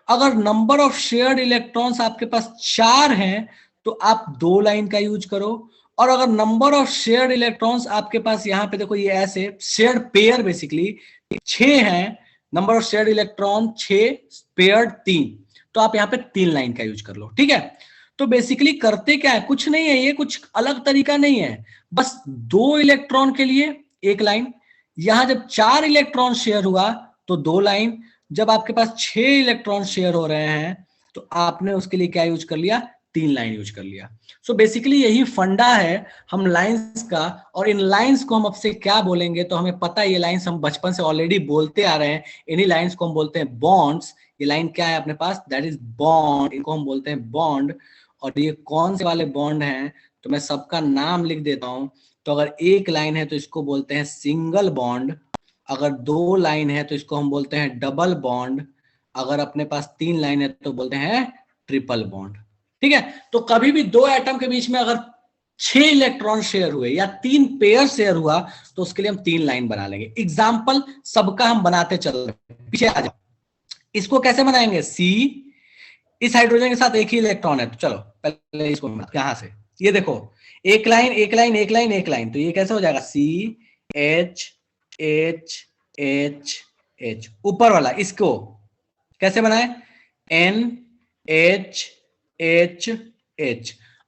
अगर नंबर ऑफ शेयर्ड इलेक्ट्रॉन्स आपके पास 4 हैं, तो आप 2 लाइन का यूज करो। और अगर नंबर ऑफ शेयर्ड इलेक्ट्रॉन्स आपके पास, यहां पे देखो ये ऐसे शेयर्ड पेयर बेसिकली 6 हैं, number of shared electron 6, paired 3, तो आप यहां पे 3 लाइन का यूज कर लो। ठीक है, तो बेसिकली करते क्या है, कुछ नहीं है, ये कुछ अलग तरीका नहीं है, बस 2 इलेक्ट्रॉन के लिए एक लाइन। यहां जब 4 इलेक्ट्रॉन शेयर हुआ तो 2 लाइन। जब आपके पास 6 इलेक्ट्रॉन शेयर हो रहे हैं, तो आपने उसके लिए क्या यूज कर लिया, 3 लाइन यूज कर लिया। सो बेसिकली यही फंडा है हम लाइंस का। और इन लाइंस को हम अब से क्या बोलेंगे, तो हमें पता है ये लाइंस हम बचपन से ऑलरेडी बोलते आ रहे हैं। इन्हीं लाइंस को हम बोलते हैं बॉन्ड्स। ये लाइन क्या है अपने पास, दैट इज बॉन्ड, इनको हम बोलते हैं बॉन्ड। और ये कौन से वाले बॉन्ड हैं, तो मैं सबका नाम लिख देता हूं। तो अगर एक लाइन है तो इसको बोलते हैं सिंगल बॉन्ड, अगर 2 लाइन है तो इसको हम बोलते हैं डबल बॉन्ड, अगर अपने पास 3 लाइन है तो बोलते हैं ट्रिपल बॉन्ड। ठीक है, तो कभी भी 2 एटम के बीच में अगर 6 इलेक्ट्रॉन शेयर हुए या 3 पेयर शेयर हुआ, तो उसके लिए हम 3 लाइन बना लेंगे। एग्जाम्पल सबका हम बनाते चल रहे हैं, पीछे आ जाओ। इसको कैसे बनाएंगे, C, इस हाइड्रोजन के साथ एक ही इलेक्ट्रॉन है, तो चलो पहले इसको यहां से, ये देखो एक लाइन एक लाइन एक लाइन एक लाइन, तो ये कैसे हो जाएगा, CH ऊपर वाला इसको कैसे बनाए, NH।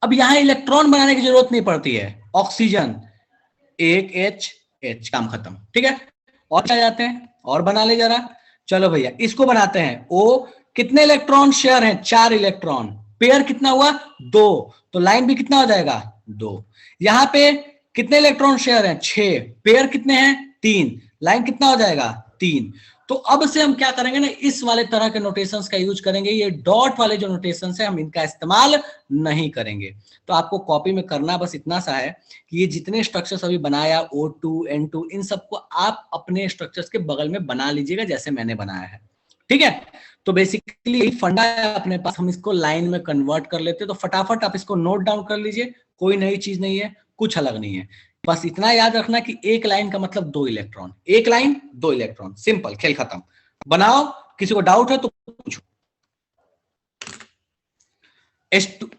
अब यहां इलेक्ट्रॉन बनाने की जरूरत नहीं पड़ती है, ऑक्सीजन एक H, काम खत्म। ठीक है, और क्या जाते हैं और बना ले जरा। चलो भैया इसको बनाते हैं, O, कितने इलेक्ट्रॉन शेयर हैं, 4 इलेक्ट्रॉन, पेयर कितना हुआ 2, तो लाइन भी कितना हो जाएगा 2। यहां पे कितने इलेक्ट्रॉन शेयर हैं 6, पेयर कितने हैं 3, लाइन कितना हो जाएगा 3। तो अब से हम क्या करेंगे ना, इस वाले तरह के नोटेशंस का यूज करेंगे। ये डॉट वाले जो नोटेशंस है हम इनका इस्तेमाल नहीं करेंगे। तो आपको कॉपी में करना बस इतना सा है कि ये जितने स्ट्रक्चर्स अभी बनाया O2 N2, इन सबको आप अपने स्ट्रक्चर्स के बगल में बना लीजिएगा जैसे मैंने बनाया है। ठीक है, तो बेसिकली यही फंडा है अपने पास, हम इसको लाइन में कन्वर्ट कर लेते हैं। तो फटाफट आप इसको नोट डाउन कर लीजिए, कोई नई चीज नहीं है, कुछ अलग नहीं है। बस इतना याद रखना कि एक लाइन का मतलब 2 इलेक्ट्रॉन, एक लाइन 2 इलेक्ट्रॉन, सिंपल, खेल खत्म। बनाओ, किसी को डाउट है तो पूछो।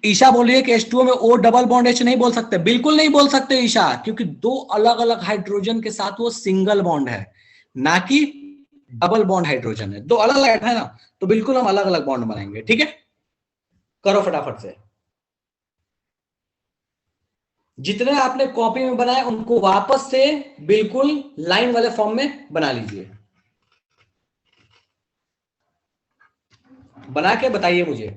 ईशा बोल रही है कि H2O में O डबल बॉन्ड H नहीं बोल सकते, बिल्कुल नहीं बोल सकते ईशा, क्योंकि 2 अलग अलग हाइड्रोजन के साथ वो सिंगल बॉन्ड है, ना कि डबल बॉन्ड हाइड्रोजन है, दो अलग अलग है ना, तो बिल्कुल हम अलग अलग बॉन्ड बनाएंगे। ठीक है, करो फटाफट से। जितने आपने कॉपी में बनाए उनको वापस से बिल्कुल लाइन वाले फॉर्म में बना लीजिए। बना के बताइए मुझे।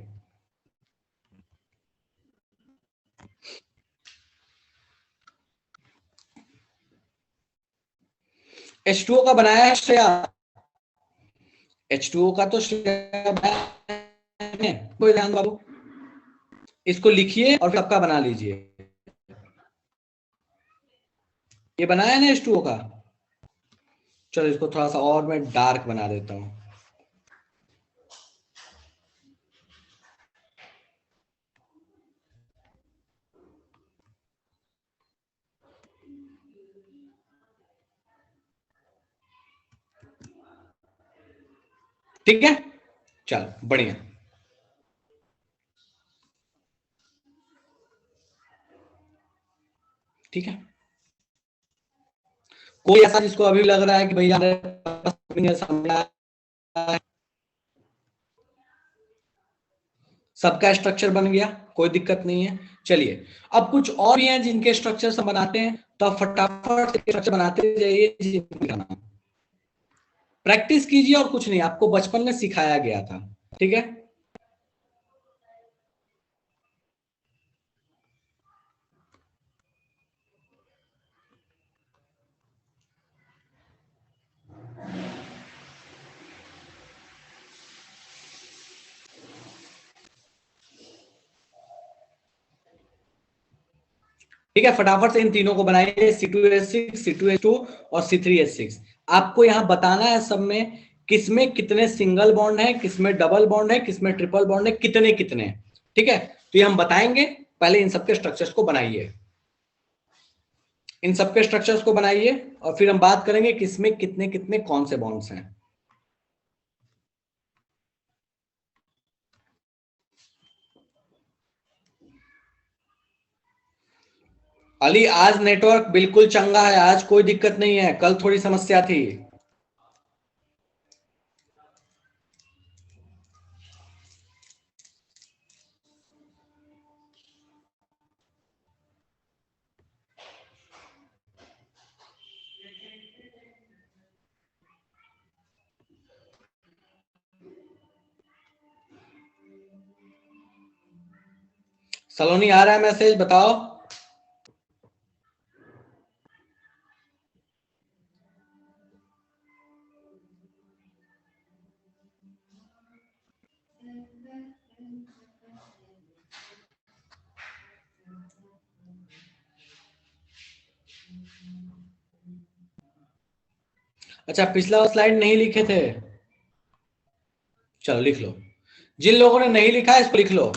H2O का बनाया है श्रेया? H2O का तो श्रेया बनाया है, कोई ध्यान बाबू, इसको लिखिए और फिर आपका बना लीजिए। ये बनाया है ना H2O का? चलो इसको थोड़ा सा और मैं डार्क बना देता हूं। ठीक है, चलो बढ़िया। ठीक है, कोई ऐसा जिसको अभी लग रहा है कि भैया समझ आया? सबका स्ट्रक्चर बन गया, कोई दिक्कत नहीं है। चलिए, अब कुछ और भी हैं जिनके स्ट्रक्चर हम बनाते हैं, तो आप फटाफट स्ट्रक्चर बनाते जाइए। प्रैक्टिस कीजिए और कुछ नहीं, आपको बचपन में सिखाया गया था। ठीक है, ठीक है, फटाफट से इन तीनों को बनाइए, C2H6, C2H2 और C3H6। आपको यहां बताना है सब में किसमें कितने सिंगल बॉन्ड है, किसमें डबल बॉन्ड है, किसमें ट्रिपल बॉन्ड है, कितने कितने। ठीक है, तो ये हम बताएंगे, पहले इन सबके स्ट्रक्चर्स को बनाइए। इन सबके स्ट्रक्चर्स को बनाइए और फिर हम बात करेंगे किसमें कितने कितने कौन से बॉन्ड्स हैं। अली आज नेटवर्क बिल्कुल चंगा है, आज कोई दिक्कत नहीं है, कल थोड़ी समस्या थी। सलोनी आ रहा है मैसेज, बताओ। अच्छा, पिछला स्लाइड नहीं लिखे थे? चलो लिख लो, जिन लोगों ने नहीं लिखा है इसको लिख लो।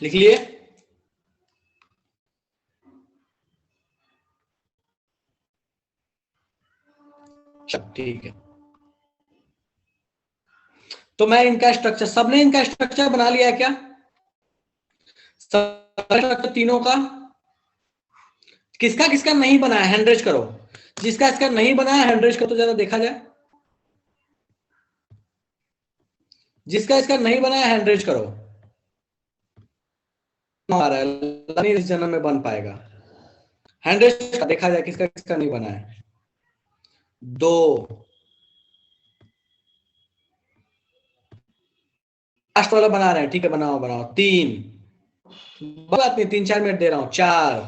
लिख लिए? चलो ठीक है, तो मैं इनका स्ट्रक्चर, सबने इनका स्ट्रक्चर बना लिया है क्या? स्ट्रक्चर तीनों का? किसका किसका नहीं बनाया हैंड रेज करो, जिसका इसका नहीं बनाया हैंड रेज करो तो जरा देखा जाए। जिसका इसका नहीं बनाया हैंड रेज करो। आ रहा है, नहीं इस जन्म में बन पाएगा। हैंड रेज देखा जाए किसका किसका नहीं बना है। दो, लास्ट वाला बना रहे हैं, ठीक है, बनाओ बनाओ। तीन, बात नहीं, 3-4 मिनट दे रहा हूं। चार,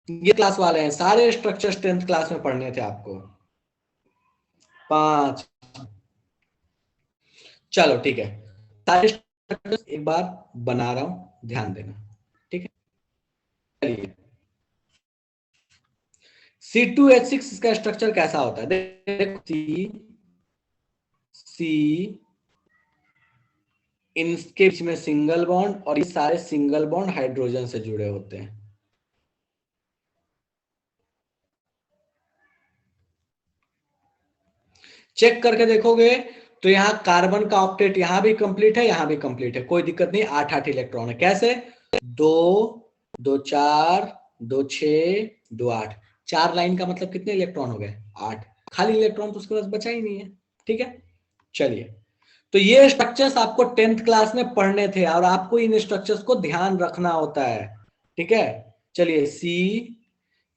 ये क्लास वाले हैं सारे, स्ट्रक्चर 10th क्लास में पढ़ने थे आपको। पांच, चलो ठीक है, सारे स्ट्रक्चर एक बार बना रहा हूं, ध्यान देना। ठीक है, चलिए C2H6 इसका स्ट्रक्चर कैसा होता है? देखो सी इनके बीच में सिंगल बॉन्ड, और ये सारे सिंगल बॉन्ड हाइड्रोजन से जुड़े होते हैं। चेक करके देखोगे तो यहाँ कार्बन का ऑक्टेट यहाँ भी कंप्लीट है, यहाँ भी कंप्लीट है, कोई दिक्कत नहीं। 8-8 इलेक्ट्रॉन है। कैसे? 2 2 4 2 6 2 8, 4 लाइन का मतलब कितने इलेक्ट्रॉन हो गए? 8। खाली इलेक्ट्रॉन तो उसके पास बचा ही नहीं है। ठीक है, चलिए। तो ये स्ट्रक्चर्स आपको 10th क्लास में पढ़ने थे और आपको इन स्ट्रक्चर्स को ध्यान रखना होता है। ठीक है, चलिए। सी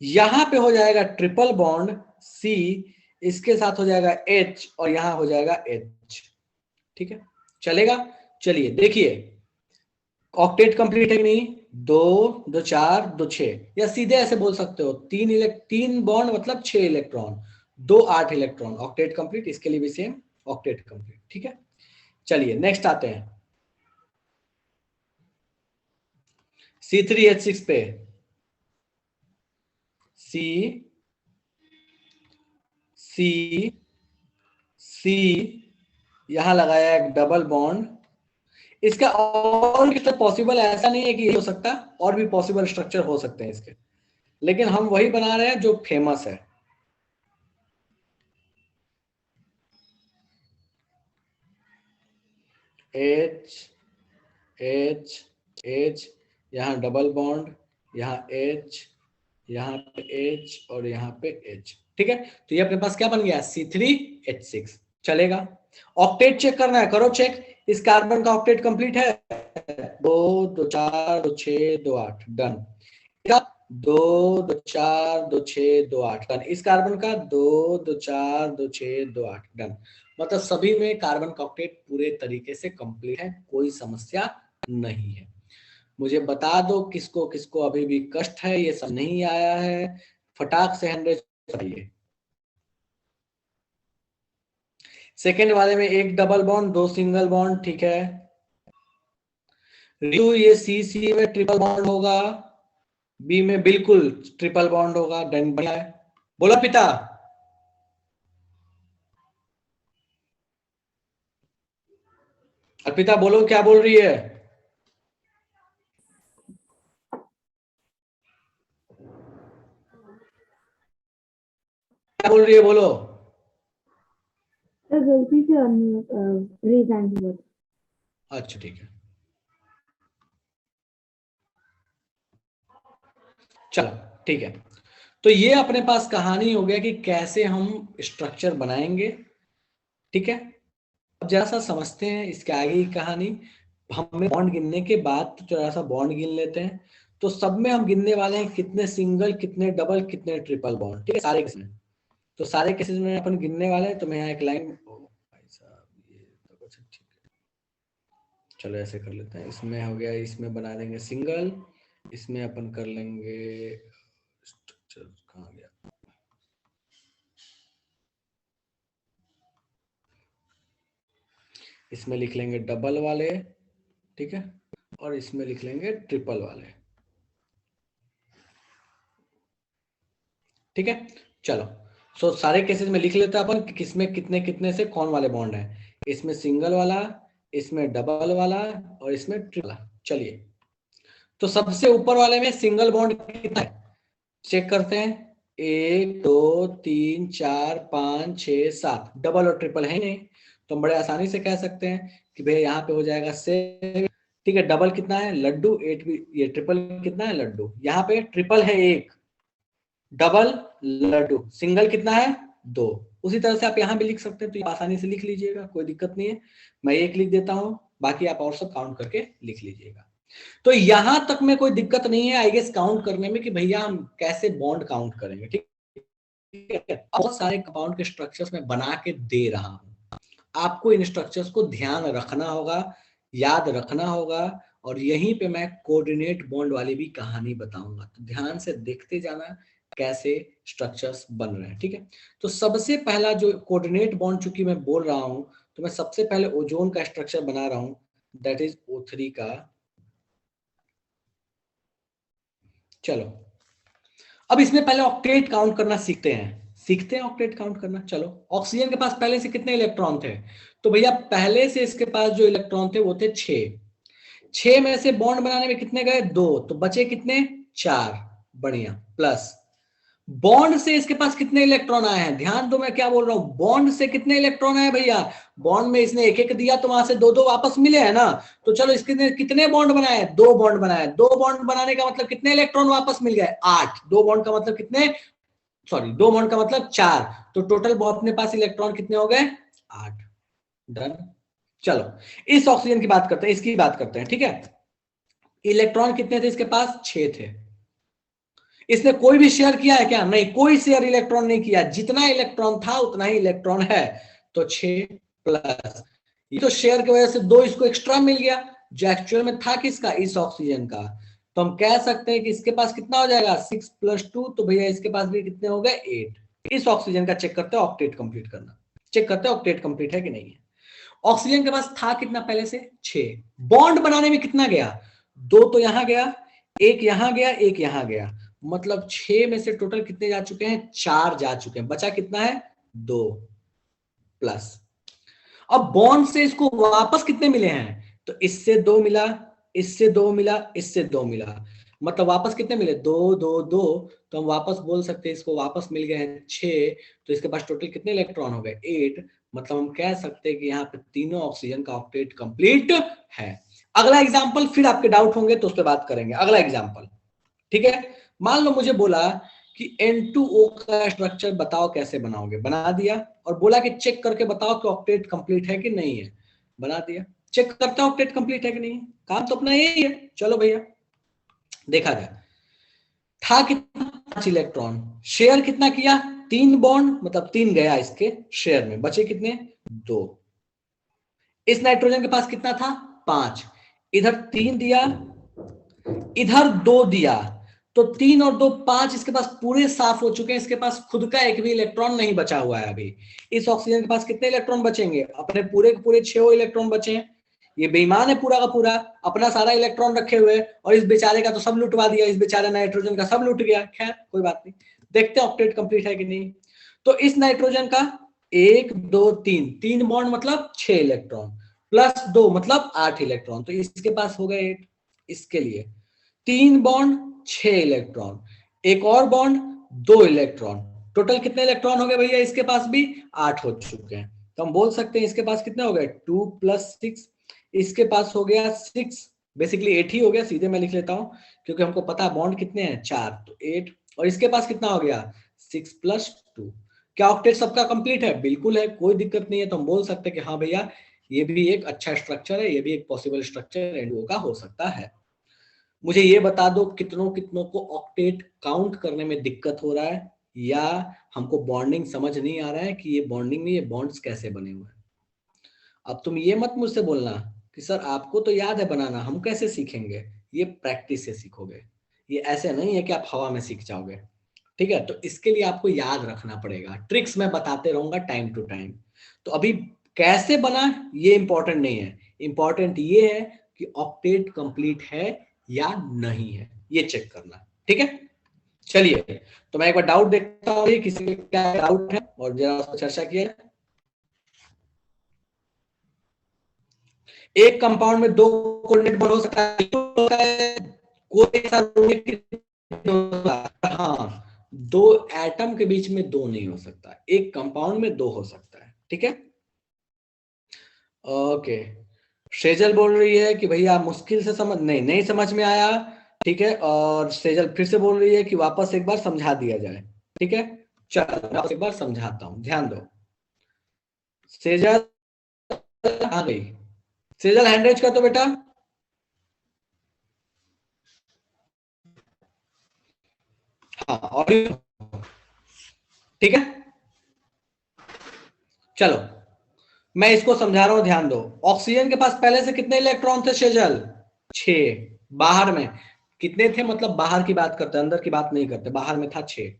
यहां पे हो जाएगा ट्रिपल बॉन्ड, सी इसके साथ हो जाएगा H और यहां हो जाएगा H। ठीक है, चलेगा। चलिए देखिए, ऑक्टेट कंप्लीट है कि नहीं? 2 2 4 2 6, या सीधे ऐसे बोल सकते हो 3 बॉन्ड मतलब 6 इलेक्ट्रॉन, 2 8 इलेक्ट्रॉन, ऑक्टेट कंप्लीट। इसके लिए भी सेम, ऑक्टेट कंप्लीट। ठीक है, चलिए नेक्स्ट आते हैं C3H6 पे। सी सी सी यहां लगाया एक डबल बॉन्ड। इसका और भी पॉसिबल, ऐसा नहीं है कि ये हो सकता, और भी पॉसिबल स्ट्रक्चर हो सकते हैं इसके, लेकिन हम वही बना रहे हैं जो फेमस है। H H H, यहाँ डबल बॉन्ड, यहाँ H, यहाँ पे H और यहाँ पे H। ठीक है, तो ये अपने पास क्या बन गया? C3H6। चलेगा। ऑक्टेट चेक करना है, करो चेक। इस कार्बन का ऑक्टेट कंप्लीट है? 2 2 4 2 6 2 8, डन। 2 2 4 2 6 2 8, डन। इस कार्बन का 2 2 4 2 6 2 8, डन। मतलब सभी में कार्बन का ऑक्टेट पूरे तरीके से कंप्लीट है, कोई समस्या नहीं है। मुझे बता दो किसको किसको अभी भी कष्ट है, ये सब नहीं आया है, फटाक से 100 चाहिए। सेकेंड वाले में एक डबल बॉन्ड, 2 सिंगल बॉन्ड। ठीक है, ये सी में ट्रिपल बॉन्ड होगा, बी में बिल्कुल ट्रिपल बॉन्ड होगा, डन। बढ़िया है। बोला पिता। अर्पिता बोलो, क्या बोल रही है? क्या बोल रही है, बोलो। सर गलती से रेज हैंड हुआ। अच्छा ठीक है, चलो ठीक है। तो ये अपने पास कहानी हो गया कि कैसे हम स्ट्रक्चर बनाएंगे। ठीक है, अब जरा सा समझते हैं इसके आगे की कहानी। हमें बॉन्ड गिनने के बाद तो जरा सा बॉन्ड गिन लेते हैं। तो सब में हम गिनने वाले हैं कितने सिंगल, कितने डबल, कितने ट्रिपल बॉन्ड। ठीक है, सारे केसेस में। तो सारे केसेस में अपन गिनने वाले हैं। तो मैं यहाँ एक लाइन, भाई साहब ये तो अच्छा ठीक है, चलो ऐसे कर लेते हैं। इसमें हो गया, इसमें बना देंगे सिंगल, इसमें अपन कर लेंगे स्ट्रक्चर, कहाँ गया? इसमें लिख लेंगे डबल वाले। ठीक है, और इसमें लिख लेंगे ट्रिपल वाले। ठीक है, चलो। सो सारे केसेस में लिख लेते हैं अपन कि किसमें कितने कितने से कौन वाले बॉन्ड है। इसमें सिंगल वाला, इसमें डबल वाला और इसमें ट्रिपल वाला। चलिए, तो सबसे ऊपर वाले में सिंगल बॉन्ड कितना है चेक करते हैं। 1 2 3 4 5 6 7, डबल और ट्रिपल है नहीं, तो हम बड़े आसानी से कह सकते हैं कि भैया यहाँ पे हो जाएगा 7। ठीक है, डबल कितना है? लड्डू। 8 भी, ये ट्रिपल कितना है? लड्डू। यहाँ पे ट्रिपल है 1, डबल लड्डू। सिंगल कितना है? 2। उसी तरह से आप यहाँ भी लिख सकते हैं, तो आसानी से लिख लीजिएगा, कोई दिक्कत नहीं है। मैं एक लिख देता हूँ, बाकी आप और सब काउंट करके लिख लीजिएगा। तो यहां तक में कोई दिक्कत नहीं है आई गेस काउंट करने में कि भैया हम कैसे बॉन्ड काउंट करेंगे। ठीक है, बहुत सारे कंपाउंड के स्ट्रक्चर्स में बना के दे रहा हूं, आपको इन स्ट्रक्चर्स को ध्यान रखना होगा, याद रखना होगा। और यहीं पे मैं कोऑर्डिनेट बॉन्ड वाली भी कहानी बताऊंगा, तो ध्यान से देखते जाना कैसे स्ट्रक्चर्स बन रहे हैं। ठीक है, तो सबसे पहला जो कोऑर्डिनेट बॉन्ड, चूंकि मैं बोल रहा हूं, तो मैं सबसे पहले ओजोन का स्ट्रक्चर बना रहा हूं, दैट इज O3 का। चलो, अब इसमें पहले ऑक्टेट काउंट करना सीखते हैं ऑक्टेट काउंट करना। चलो, ऑक्सीजन के पास पहले से कितने इलेक्ट्रॉन थे? तो भैया पहले से इसके पास जो इलेक्ट्रॉन थे वो थे 6। 6 में से बॉन्ड बनाने में कितने गए? 2, तो बचे कितने? 4। बढ़िया। प्लस बॉन्ड से इसके पास कितने इलेक्ट्रॉन आए हैं? ध्यान दो मैं क्या बोल रहा हूं, बॉन्ड से कितने इलेक्ट्रॉन आए भैया? बॉन्ड में इसने एक एक दिया तो वहां से दो दो वापस मिले हैं ना। तो चलो इसके कितने बॉन्ड बनाए? 2 बॉन्ड बनाए। 2 बॉन्ड बनाने का मतलब कितने इलेक्ट्रॉन वापस मिल गए? 8। 2 बॉन्ड का मतलब कितने? सॉरी, 2 बॉन्ड का मतलब 4। तो टोटल अपने पास इलेक्ट्रॉन कितने हो गए? 8। डन। चलो इस ऑक्सीजन की बात करते हैं, इसकी बात करते हैं, ठीक है। इलेक्ट्रॉन कितने थे इसके पास? 6 थे। इसने कोई भी शेयर किया है क्या? नहीं, कोई शेयर इलेक्ट्रॉन नहीं किया। जितना इलेक्ट्रॉन था उतना ही इलेक्ट्रॉन है। तो 6 प्लस ये तो शेयर की वजह से 2 इसको एक्स्ट्रा मिल गया, जो एक्चुअल में था किसका? इस ऑक्सीजन का। तो हम कह सकते हैं कि इसके पास कितना हो जाएगा? 6 + 2। तो भैया इसके पास भी कितने हो गए? 8। इस ऑक्सीजन का चेक करते हैं ऑक्टेट कंप्लीट करना, चेक करते हैं ऑक्टेट कंप्लीट है कि नहीं है। ऑक्सीजन के पास था कितना पहले से? 6। बॉन्ड बनाने में कितना गया? 2 तो यहां गया, एक यहां गया, एक यहां गया। मतलब 6 में से टोटल कितने जा चुके हैं? 4 जा चुके हैं। बचा कितना है? 2 प्लस। अब बॉन्ड से इसको वापस कितने मिले हैं? तो इससे 2 मिला, इससे 2 मिला, इससे 2 मिला। मतलब वापस कितने मिले? 2 2 2। तो हम वापस बोल सकते हैं इसको वापस मिल गए हैं 6। तो इसके पास टोटल कितने इलेक्ट्रॉन हो गए? 8। मतलब हम कह सकते हैं कि यहाँ पे तीनों ऑक्सीजन का ऑक्टेट कंप्लीट है। अगला एग्जांपल, फिर आपके डाउट होंगे तो उस पर बात करेंगे। अगला एग्जांपल, ठीक है। मान लो मुझे बोला कि N2O का स्ट्रक्चर बताओ कैसे बनाओगे। बना दिया और बोला कि चेक करके बताओ कि ऑक्टेट कंप्लीट है कि नहीं है। बना दिया। चेक करता हूं ऑक्टेट कंप्लीट है कि नहीं है। काम तो अपना यही है। चलो भैया देखा जाए। था कितना? 5 इलेक्ट्रॉन। शेयर कितना किया? 3 बॉन्ड, मतलब 3 गया इसके शेयर में। बचे कितने? 2। इस नाइट्रोजन के पास कितना था? 5। इधर 3 दिया, इधर 2 दिया। तो 3 और 2 5। इसके पास पूरे साफ हो चुके हैं। इसके पास खुद का एक भी इलेक्ट्रॉन नहीं बचा हुआ है अभी। इस ऑक्सीजन के पास कितने इलेक्ट्रॉन बचेंगे? अपने पूरे के पूरे 6 इलेक्ट्रॉन बचे हैं। ये बेईमान है पूरा का पूरा, अपना सारा इलेक्ट्रॉन रखे हुए, और इस बेचारे का तो सब लुटवा दिया। इस बेचारे नाइट्रोजन का सब लुट गया। खैर कोई बात नहीं, देखते हैं ऑक्टेट कंप्लीट है कि नहीं। तो इस नाइट्रोजन का 1 2 3 बॉन्ड मतलब 6 इलेक्ट्रॉन, प्लस 2 मतलब 8 इलेक्ट्रॉन। तो इसके पास हो गए 8। इसके लिए 3 बॉन्ड 6 इलेक्ट्रॉन, एक और बॉन्ड 2 इलेक्ट्रॉन। टोटल कितने इलेक्ट्रॉन हो गए भैया? इसके पास भी 8 हो चुके हैं। तो हम बोल सकते हैं इसके पास कितने हो गए? 2 + 6। इसके पास हो गया 6, बेसिकली 8 ही हो गया। सीधे मैं लिख लेता हूं क्योंकि हमको पता है बॉन्ड कितने हैं, 4। तो 8। और इसके पास कितना हो गया? 6 + 2। क्या ऑक्टेट सबका कंप्लीट है? बिल्कुल है, कोई दिक्कत नहीं है। तो हम बोल सकते हैं कि हाँ भैया ये भी एक अच्छा स्ट्रक्चर है, ये भी एक पॉसिबल स्ट्रक्चर N2O का हो सकता है। मुझे ये बता दो कितनों कितनों को ऑक्टेट काउंट करने में दिक्कत हो रहा है, या हमको बॉन्डिंग समझ नहीं आ रहा है कि ये बॉन्डिंग में ये बॉन्ड्स कैसे बने हुए हैं। अब तुम ये मत मुझसे बोलना कि सर आपको तो याद है बनाना, हम कैसे सीखेंगे। ये प्रैक्टिस से सीखोगे, ये ऐसे नहीं है कि आप हवा में सीख जाओगे। ठीक है, तो इसके लिए आपको याद रखना पड़ेगा। ट्रिक्स मैं बताते रहूंगा टाइम टू टाइम। तो अभी कैसे बना ये इंपॉर्टेंट नहीं है, इंपॉर्टेंट ये है कि ऑक्टेट कंप्लीट है या नहीं है, ये चेक करना। ठीक है, चलिए तो मैं एक बार डाउट देखता हूँ किसी का क्या डाउट है और जरा उसको चर्चा किया। एक कंपाउंड में 2 कोऑर्डिनेट बॉन्ड हो सकता है, कोई ऐसा हाँ, 2 एटम के बीच में 2 नहीं हो सकता, एक कंपाउंड में 2 हो सकता है। ठीक है, ओके। सेजल बोल रही है कि भैया मुश्किल से समझ नहीं समझ में आया। ठीक है, और सेजल फिर से बोल रही है कि वापस एक बार समझा दिया जाए। ठीक है, चलो एक बार समझाता हूं, ध्यान दो। सेजल आ गई, सेजल हैंड रेज कर दो बेटा। हाँ, ऑडियो ठीक है। चलो मैं इसको समझा रहा हूं, ध्यान दो। ऑक्सीजन के पास पहले से कितने इलेक्ट्रॉन थे सेजल? 6। बाहर में कितने थे? मतलब बाहर की बात करते हैं, अंदर की बात नहीं करते। बाहर में था 6।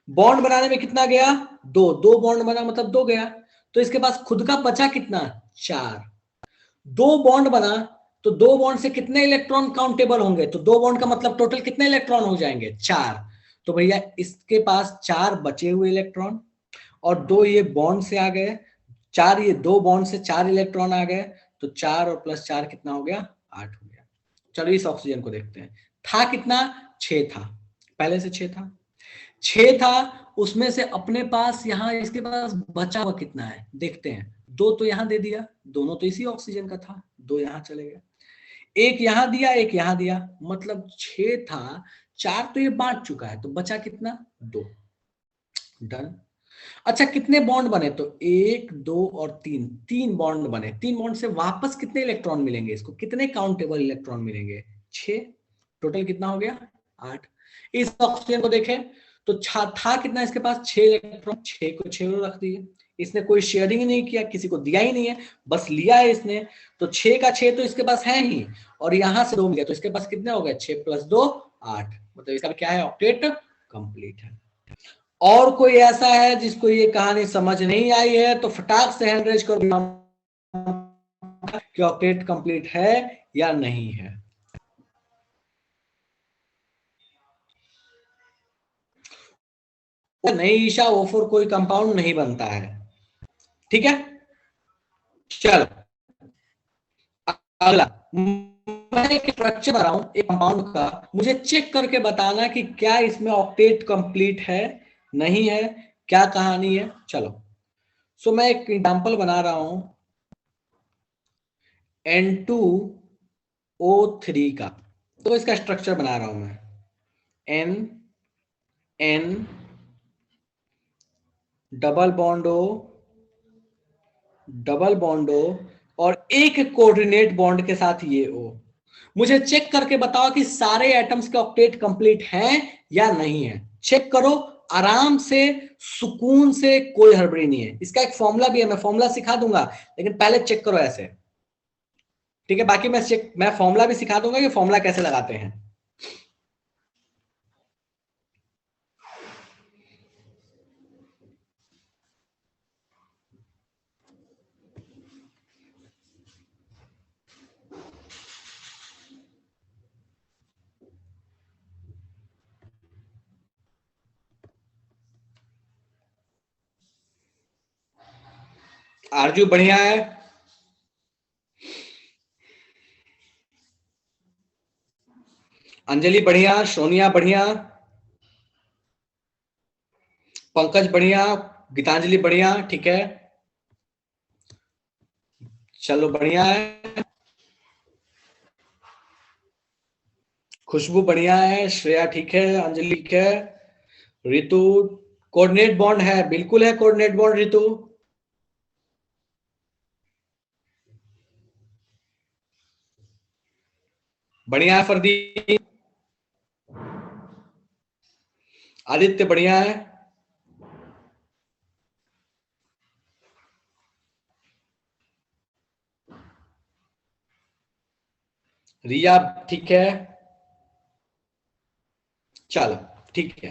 बॉन्ड बनाने में कितना गया? 2 बॉन्ड बना मतलब 2 गया। तो इसके पास खुद का बचा कितना? 4। 2 बॉन्ड बना तो 2 बॉन्ड से कितने इलेक्ट्रॉन काउंटेबल होंगे? तो 2 बॉन्ड का मतलब टोटल कितने इलेक्ट्रॉन हो जाएंगे? 4। तो भैया इसके पास 4 बचे हुए इलेक्ट्रॉन और 2 ये बॉन्ड से आ गए, 4 ये 2 बॉन्ड से 4 इलेक्ट्रॉन आ गए, तो 4 और प्लस 4 कितना हो गया, 8 हो गया। चलो इस ऑक्सीजन को देखते हैं, था कितना, 6 था, पहले से 6 था, 6 था, उसमें से अपने पास यहाँ इसके पास बचा हुआ कितना है देखते हैं। 2 तो यहाँ दे दिया, दोनों तो इसी ऑक्सीजन का था, 2 यहाँ चले गए, एक यहाँ दिया, एक यहाँ दिया, मतलब 6 था, 4 तो ये बांट चुका है, तो बचा कितना, 2। डन। अच्छा कितने बॉन्ड बने, तो 1 2 और 3, 3 बॉन्ड बने, 3 बॉन्ड से वापस कितने इलेक्ट्रॉन मिलेंगे इसको, कितने काउंटेबल इलेक्ट्रॉन मिलेंगे, 6। टोटल कितना हो गया, 8। इस ऑक्सीजन को देखें तो था कितना इसके पास, 6 इलेक्ट्रॉन, 6 को 6 रख दिए, इसने कोई शेयरिंग नहीं किया, किसी को दिया ही नहीं है, बस लिया है इसने, तो 6 का 6 तो इसके पास है ही, और यहां से 2 मिल गया, तो इसके पास कितने हो गए, 6 + 2 8, मतलब इसका क्या है, ऑक्टेट कंप्लीट है। और कोई ऐसा है जिसको ये कहानी समझ नहीं आई है तो फटाक से हैंड रेज करो कि ऑक्टेट कंप्लीट है या नहीं है। नहीं ईशा, O4 कोई कंपाउंड नहीं बनता है, ठीक है। चलो अगला, मैं एक स्ट्रक्चर बना रहा हूं एक कंपाउंड का, मुझे चेक करके बताना कि क्या इसमें ऑक्टेट कंप्लीट है नहीं है, क्या कहानी है। चलो सो मैं एक एग्जांपल बना रहा हूं N2O3 का, तो इसका स्ट्रक्चर बना रहा हूं मैं, N double bond O double bond O और एक कोऑर्डिनेट बॉन्ड के साथ ये O। मुझे चेक करके बताओ कि सारे एटम्स के ऑक्टेट कंप्लीट हैं या नहीं है। चेक करो आराम से, सुकून से, कोई हड़बड़ी नहीं है। इसका एक फॉर्मूला भी है, मैं फॉर्मूला सिखा दूंगा, लेकिन पहले चेक करो ऐसे, ठीक है। बाकी मैं फॉर्मूला भी सिखा दूंगा कि फॉर्मूला कैसे लगाते हैं। आरजू बढ़िया है, अंजलि बढ़िया, सोनिया बढ़िया, पंकज बढ़िया, गीतांजलि बढ़िया, ठीक है, चलो बढ़िया है, खुशबू बढ़िया है, श्रेया ठीक है, अंजलि ठीक है, रितु कोऑर्डिनेट बॉन्ड है, बिल्कुल है कोऑर्डिनेट बॉन्ड रितु, बढ़िया है फरदीप, आदित्य बढ़िया है, रिया ठीक है, चलो ठीक है।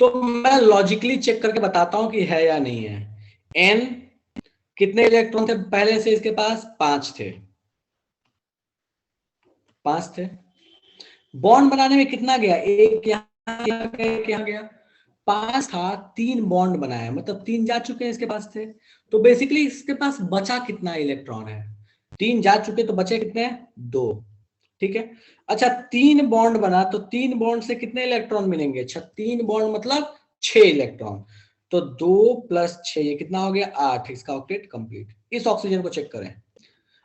तो मैं लॉजिकली चेक करके बताता हूं कि है या नहीं है। एन कितने इलेक्ट्रॉन थे पहले से इसके पास, 5 थे, 5 थे। बॉन्ड बनाने में कितना गया, एक यहाँ गया, एक यहाँ गया, 5 था, 3 बॉन्ड बनाया, मतलब 3 जा चुके हैं इसके पास थे। तो बेसिकली इसके पास बचा कितना इलेक्ट्रॉन है, 3 जा चुके, तो बचे कितने हैं, 2, ठीक है। अच्छा 3 बॉन्ड बना, तो 3 बॉन्ड से कितने इलेक्ट्रॉन मिलेंगे, 3 बॉन्ड मतलब 6 इलेक्ट्रॉन, तो 2 + 6 ये कितना हो गया, 8, इसका ऑक्टेट कंप्लीट। इस ऑक्सीजन को चेक करें।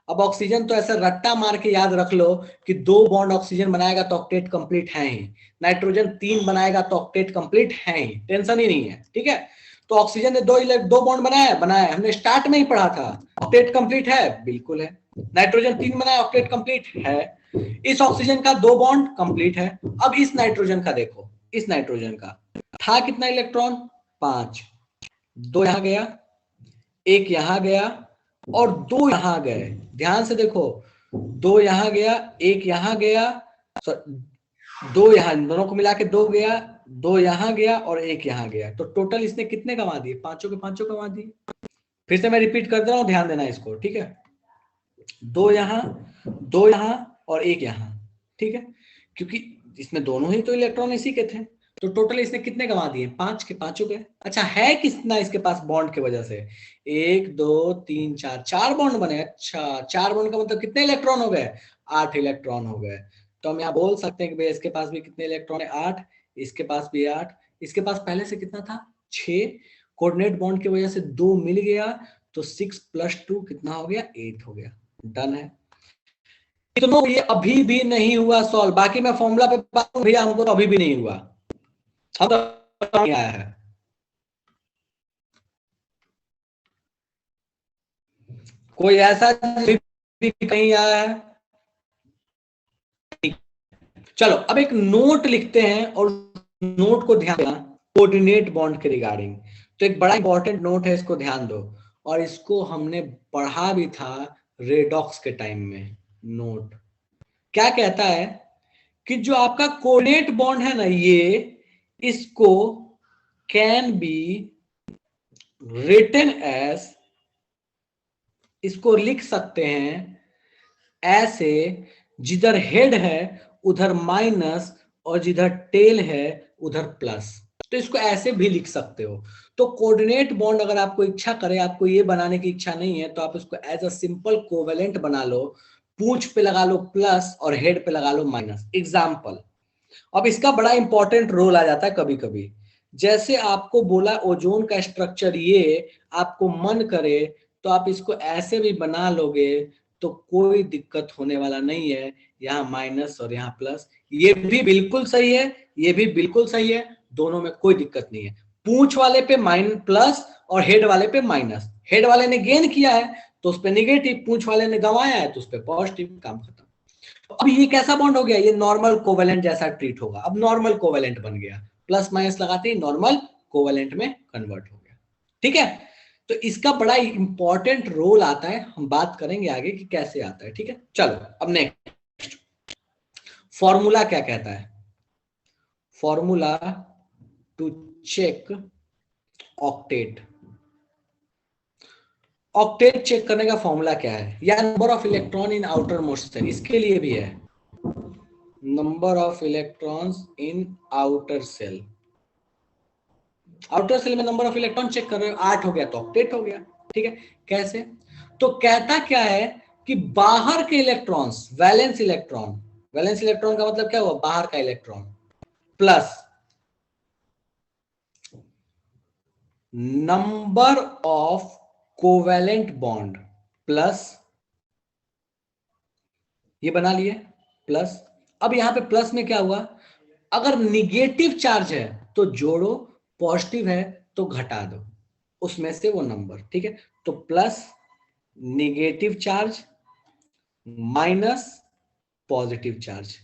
अब ऑक्सीजन तो ऐसा रट्टा मार के याद रख लो कि 2 बॉन्ड ऑक्सीजन बनाएगा तो ऑक्टेट कंप्लीट है ही, नाइट्रोजन 3 बनाएगा तो ऑक्टेट कंप्लीट है ही, टेंशन ही नहीं है, ठीक है। तो ऑक्सीजन ने 2 बॉन्ड बनाया, हमने स्टार्ट में ही पढ़ा था, ऑक्टेट कंप्लीट है, बिल्कुल है। नाइट्रोजन 3 बनाया, ऑक्टेट कंप्लीट है। इस ऑक्सीजन का 2 बॉन्ड कंप्लीट है। अब इस नाइट्रोजन का देखो, इस नाइट्रोजन का था कितना इलेक्ट्रॉन, 5, 2 यहां गया, एक यहां गया और 2 यहां गए, ध्यान से देखो, 2 यहां गया, एक यहां गया, 2 यहां, दोनों को मिला के 2 गया, 2 यहां गया और एक यहां गया, तो टोटल इसने कितने कमा दिए, 5 के 5 कमा दिए। फिर से मैं रिपीट कर दे रहा हूं, ध्यान देना इसको, ठीक है। 2 यहां, 2 यहां और एक यहां, ठीक है, क्योंकि इसमें दोनों ही तो इलेक्ट्रॉन इसी के थे, तो टोटल इसने कितने गंवा दिए, 5 के 5 हो गए। अच्छा है कितना इसके पास बॉन्ड की वजह से, 1 2 3 4, 4 बॉन्ड बने। अच्छा 4 बॉन्ड का मतलब कितने इलेक्ट्रॉन हो गए, 8 इलेक्ट्रॉन हो गए। तो हम यहाँ बोल सकते हैं कि भाई इसके पास भी कितने इलेक्ट्रॉन है, 8, इसके पास भी 8, इसके पास पहले से कितना था, 6, कोऑर्डिनेट बॉन्ड की वजह से 2 मिल गया, तो 6 + 2 कितना हो गया, 8 हो गया। डन है। इतना ये अभी भी नहीं हुआ सॉल्व, बाकी मैं फॉर्मूला पे बात करूं भैया, हमको तो अभी भी नहीं हुआ, हम तो नहीं आया है। कोई ऐसा भी कहीं आया है, चलो अब एक नोट लिखते हैं और नोट को ध्यान देना, कोऑर्डिनेट बॉन्ड के रिगार्डिंग। तो एक बड़ा इंपॉर्टेंट नोट है, इसको ध्यान दो, और इसको हमने पढ़ा भी था रेडॉक्स के टाइम में। नोट क्या कहता है कि जो आपका कोऑर्डिनेट बॉन्ड है ना, ये इसको कैन बी रिटन एज, इसको लिख सकते हैं ऐसे, जिधर हेड है उधर माइनस और जिधर टेल है उधर प्लस। तो इसको ऐसे भी लिख सकते हो। तो कोऑर्डिनेट बॉन्ड अगर आपको इच्छा करे, आपको ये बनाने की इच्छा नहीं है, तो आप इसको एज अ सिंपल कोवेलेंट बना लो, पूंछ पे लगा लो प्लस और हेड पे लगा लो माइनस। एग्जाम्पल, अब इसका बड़ा इंपॉर्टेंट रोल आ जाता है कभी कभी, जैसे आपको बोला ओजोन का स्ट्रक्चर ये, आपको मन करे तो आप इसको ऐसे भी बना लोगे, तो कोई दिक्कत होने वाला नहीं है। यहाँ माइनस और यहाँ प्लस, ये भी बिल्कुल सही है, ये भी बिल्कुल सही है, दोनों में कोई दिक्कत नहीं है। पूंछ वाले पे प्लस और हेड वाले पे माइनस, हेड वाले ने गेन किया है तो उस पर निगेटिव, पूंछ वाले ने गंवाया है तो उस पर पॉजिटिव, काम खत्म। अब ये कैसा बॉन्ड हो गया, ये नॉर्मल कोवेलेंट जैसा ट्रीट होगा। अब नॉर्मल कोवेलेंट बन गया, प्लस माइनस लगाते ही नॉर्मल कोवेलेंट में कन्वर्ट हो गया। ठीक है, तो इसका बड़ा इंपॉर्टेंट रोल आता है, हम बात करेंगे आगे कि कैसे आता है। ठीक है, चलो अब नेक्स्ट, फॉर्मूला क्या कहता है, formula to check octet. Octet check करने का फॉर्मूला क्या है, या number of electron in outermost shell, इसके लिए भी है number of electrons in outer shell. Outer shell में नंबर ऑफ इलेक्ट्रॉन चेक कर रहे हो, 8 हो गया तो ऑक्टेट हो गया। ठीक है, कैसे, तो कहता क्या है कि बाहर के electrons, valence electron, valence electron का मतलब क्या हुआ, बाहर का electron, plus number of covalent bond, plus ये बना लिए प्लस। अब यहां पे प्लस में क्या हुआ, अगर निगेटिव चार्ज है तो जोड़ो, पॉजिटिव है तो घटा दो, उसमें से वो नंबर। ठीक है, तो plus negative charge minus positive charge.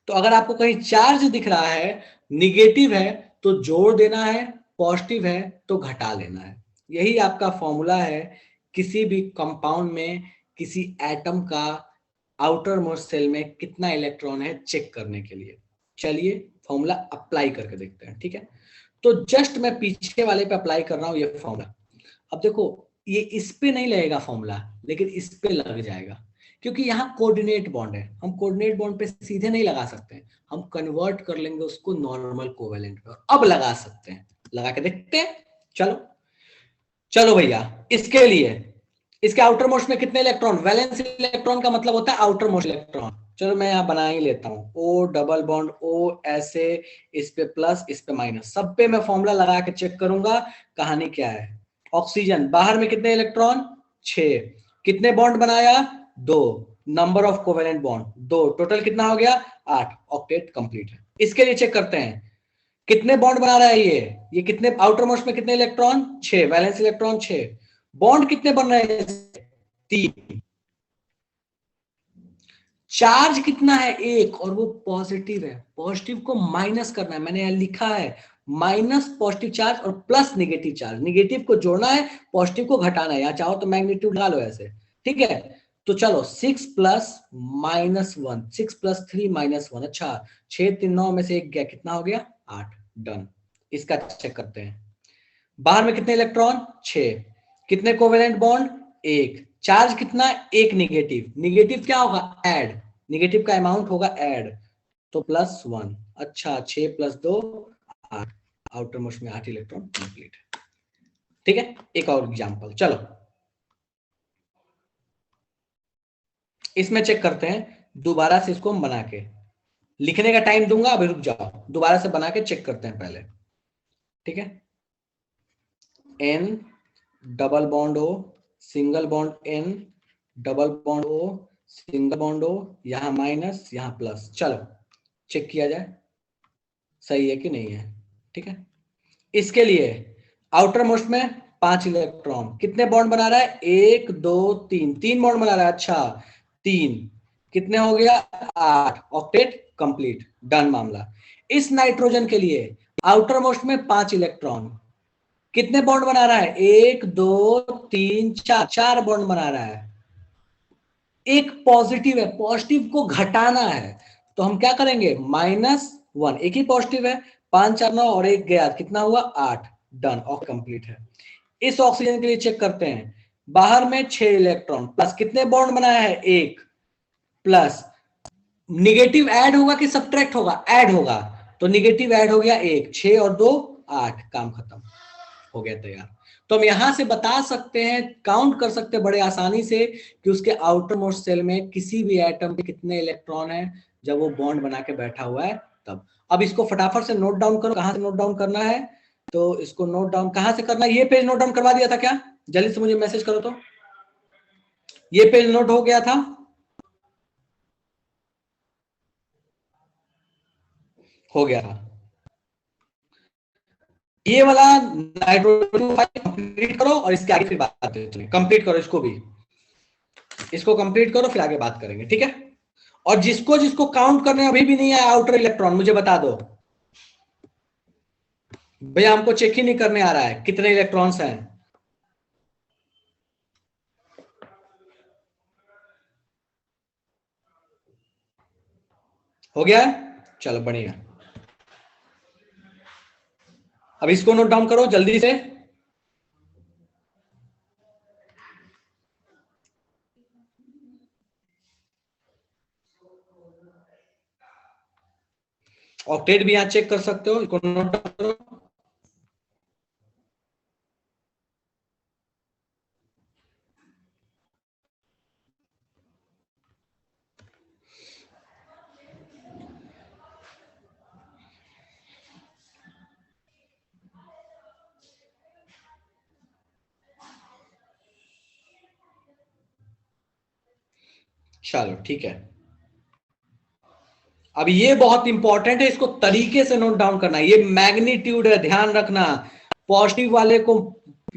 तो अगर आपको कहीं चार्ज दिख रहा है, निगेटिव है तो जोड़ देना है, पॉजिटिव है तो घटा लेना है। यही आपका फॉर्मूला है किसी भी कंपाउंड में, किसी एटम का आउटर मोस्ट सेल में कितना इलेक्ट्रॉन है चेक करने के लिए। चलिए फॉर्मूला अप्लाई करके देखते हैं। ठीक है, तो जस्ट मैं पीछे वाले पे अप्लाई कर रहा हूं ये फॉर्मूला। अब देखो ये इस पे नहीं लगेगा फॉर्मूला, लेकिन इस पे लग जाएगा, क्योंकि यहाँ कोऑर्डिनेट बॉन्ड है, हम कोऑर्डिनेट बॉन्ड पे सीधे नहीं लगा सकते, हम कन्वर्ट कर लेंगे उसको नॉर्मल कोवेलेंट पे, अब लगा सकते हैं। लगा के देखते हैं, चलो चलो भैया। इसके लिए इसके आउटर मोस्ट में कितने इलेक्ट्रॉन, वैलेंस इलेक्ट्रॉन का मतलब होता है आउटर मोस्ट इलेक्ट्रॉन। चलो मैं यहाँ बना ही लेता हूँ, ओ डबल बॉन्ड ओ, ऐसे इस पे प्लस इस पे माइनस, सब पे मैं फॉर्मूला लगा के चेक करूंगा कहानी क्या है। ऑक्सीजन बाहर में कितने इलेक्ट्रॉन, 6, कितने बॉन्ड बनाया, 2, number of covalent bond 2, total कितना हो गया, 8, ऑक्टेट कंप्लीट है। इसके लिए चेक करते हैं कितने बॉन्ड बना रहा है ये कितने, आउटर मोस्ट में कितने इलेक्ट्रॉन, 6, वैलेंस इलेक्ट्रॉन 6, बॉन्ड कितने बन रहे हैं, 3, चार्ज कितना है, 1, और वो पॉजिटिव है, पॉजिटिव को माइनस करना है, मैंने यहां लिखा है माइनस पॉजिटिव चार्ज और प्लस निगेटिव चार्ज, निगेटिव को जोड़ना है, पॉजिटिव को घटाना है, या चाहो तो मैग्नीट्यूड लगा लो ऐसे। ठीक है, तो चलो 6 प्लस माइनस 1, 6 प्लस 3 माइनस 1, अच्छा 6 3 9 में से एक गया, कितना हो गया, 8। डन, इसका चेक करते हैं। बाहर में कितने इलेक्ट्रॉन, 6, कितने कोवेलेंट बॉन्ड, 1, चार्ज कितना, 1 निगेटिव, निगेटिव क्या होगा, ऐड, निगेटिव का अमाउंट होगा ऐड, तो +1। अच्छा, 6 + 2 8, आउटर मोस्ट में 8 इलेक्ट्रॉन कंप्लीट है। ठीक है, एक और एग्जांपल, चलो इसमें चेक करते हैं दोबारा से, इसको हम बना के लिखने का टाइम दूंगा, अभी रुक जाओ, दोबारा से बना के चेक करते हैं पहले। ठीक है, N double bond O, single bond N, double bond O, single bond O, यहां माइनस यहां प्लस। चलो चेक किया जाए सही है कि नहीं है। ठीक है, इसके लिए आउटर मोस्ट में 5 इलेक्ट्रॉन, कितने बॉन्ड बना रहा है? 1 2 3, 3 बॉन्ड बना रहा है। अच्छा 3 कितने हो गया? 8, ऑक्टेट कंप्लीट, डन मामला। इस नाइट्रोजन के लिए आउटर मोस्ट में 5 इलेक्ट्रॉन, कितने बॉन्ड बना रहा है? 1 2 3 4, 4 बॉन्ड बना रहा है। एक पॉजिटिव है, पॉजिटिव को घटाना है तो हम क्या करेंगे? -1, एक ही पॉजिटिव है, 5 4 9 और एक गया, कितना हुआ? 8, डन और कंप्लीट है। इस ऑक्सीजन के लिए चेक करते हैं, बाहर में 6 इलेक्ट्रॉन प्लस, कितने बॉन्ड बनाया है? 1 प्लस, निगेटिव ऐड होगा कि सब्ट्रैक्ट होगा? ऐड होगा, तो निगेटिव ऐड हो गया 1, 6 और 2 8, काम खत्म, हो गया तैयार। तो हम यहां से बता सकते हैं, काउंट कर सकते हैं बड़े आसानी से कि उसके आउटर मोस्ट सेल में किसी भी एटम के कितने इलेक्ट्रॉन है जब वो बॉन्ड बना के बैठा हुआ है तब। अब इसको फटाफट से नोट डाउन करो, कहां से नोट डाउन करना है? तो इसको नोट डाउन कहां से करना है? ये पेज नोट डाउन करवा दिया था क्या? जल्दी से मुझे मैसेज करो तो। ये पेज नोट हो गया था? हो गया था। ये वाला नाइट्रोजन कंप्लीट करो और इसके आगे फिर बात करते हैं। कंप्लीट करो इसको भी, इसको कंप्लीट करो फिर आगे बात करेंगे। ठीक है, और जिसको जिसको काउंट करने अभी भी नहीं है आउटर इलेक्ट्रॉन, मुझे बता दो भैया, हमको चेक ही नहीं करने आ रहा है कितने इलेक्ट्रॉन्स हैं। हो गया? चलो बढ़िया, अब इसको नोट डाउन करो जल्दी से। ऑक्टेट भी यहां चेक कर सकते हो, इसको नोट डाउन करो। चलो ठीक है, अब ये बहुत इंपॉर्टेंट है, इसको तरीके से नोट डाउन करना। ये मैग्नीट्यूड है, ध्यान रखना। पॉजिटिव वाले को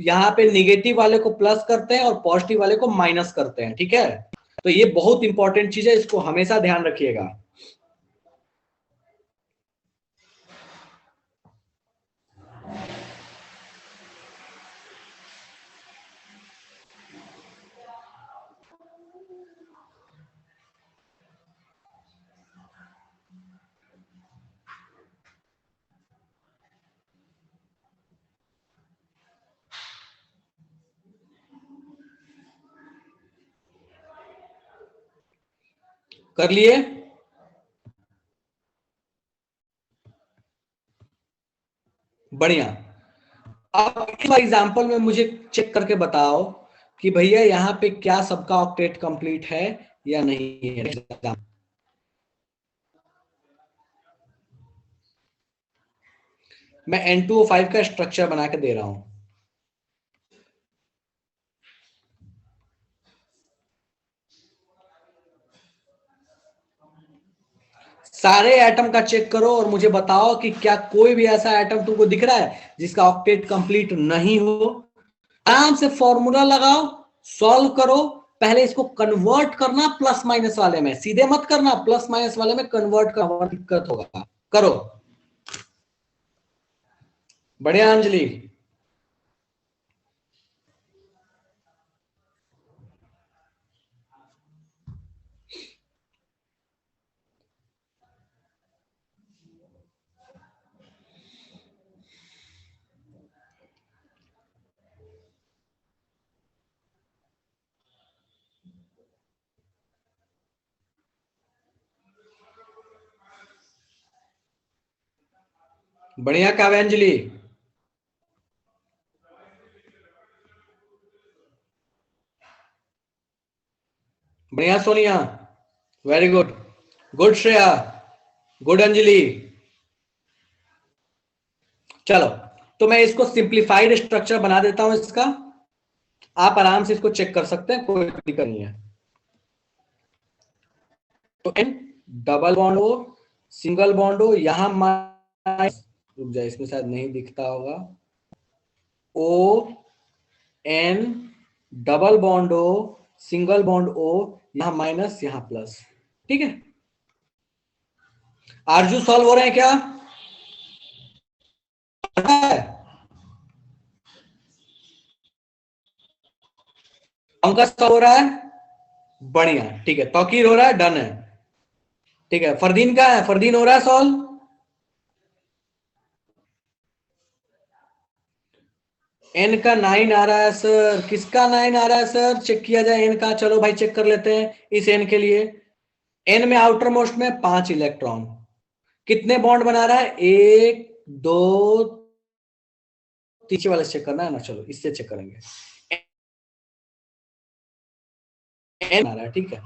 यहां पे, निगेटिव वाले को प्लस करते हैं और पॉजिटिव वाले को माइनस करते हैं। ठीक है, तो ये बहुत इंपॉर्टेंट चीज है, इसको हमेशा ध्यान रखिएगा। कर लिए? बढ़िया। अब इस एग्जांपल में मुझे चेक करके बताओ कि भैया यहाँ पे क्या सबका ऑक्टेट कंप्लीट है या नहीं है। मैं N2O5 का स्ट्रक्चर बना के दे रहा हूं। सारे एटम का चेक करो और मुझे बताओ कि क्या कोई भी ऐसा एटम तुमको दिख रहा है जिसका ऑक्टेट कंप्लीट नहीं हो। आराम से फॉर्मूला लगाओ, सॉल्व करो। पहले इसको कन्वर्ट करना प्लस माइनस वाले में, सीधे मत करना, प्लस माइनस वाले में कन्वर्ट करना, दिक्कत होगा। करो, बढ़िया अंजलि। बढ़िया काव्यांजलि, बढ़िया Sonia, very good, good Shreya, good Anjali. चलो, तो मैं इसको सिंप्लीफाइड स्ट्रक्चर बना देता हूं इसका, आप आराम से इसको चेक कर सकते हैं, कोई दिक्कत नहीं है। तो एन डबल बॉन्ड हो, सिंगल बॉन्ड हो, यहां रुक जाए, इसमें शायद नहीं दिखता होगा, ओ एन डबल बॉन्ड हो, सिंगल बॉन्ड ओ, यहां माइनस यहां प्लस, ठीक है। आरजू सॉल्व हो रहे हैं क्या? पंकज सॉल्व हो रहा है, बढ़िया, ठीक है। तौकीर हो रहा है, डन है, ठीक है। फरदीन का है, फरदीन हो रहा है सॉल्व। एन का 9 आ रहा है सर, किसका 9 आ रहा है सर, चेक किया जाए एन का। चलो भाई चेक कर लेते हैं इस एन के लिए। एन में आउटर मोस्ट में 5 इलेक्ट्रॉन, कितने बॉन्ड बना रहा है, 1 2, तीसरे वाले चेक करना है ना, चलो इससे चेक करेंगे। एन आ रहा है, ठीक है,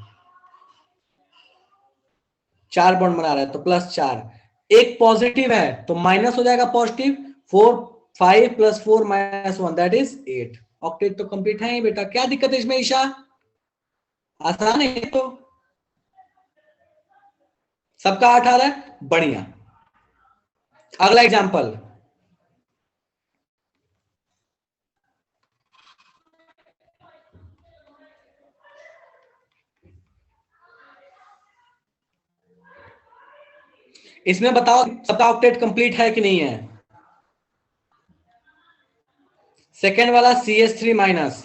4 बॉन्ड बना रहा है, तो +4, एक पॉजिटिव है तो माइनस हो जाएगा पॉजिटिव, 4 5 + 4 - 1 दैट इज 8। ऑक्टेट तो कंप्लीट है ही बेटा, क्या दिक्कत है इसमें ईशा, आसान है तो, सबका 8 आ रहा है, बढ़िया। अगला एग्जांपल, इसमें बताओ सबका ऑक्टेट कंप्लीट है कि नहीं है। सेकेंड वाला CH3-,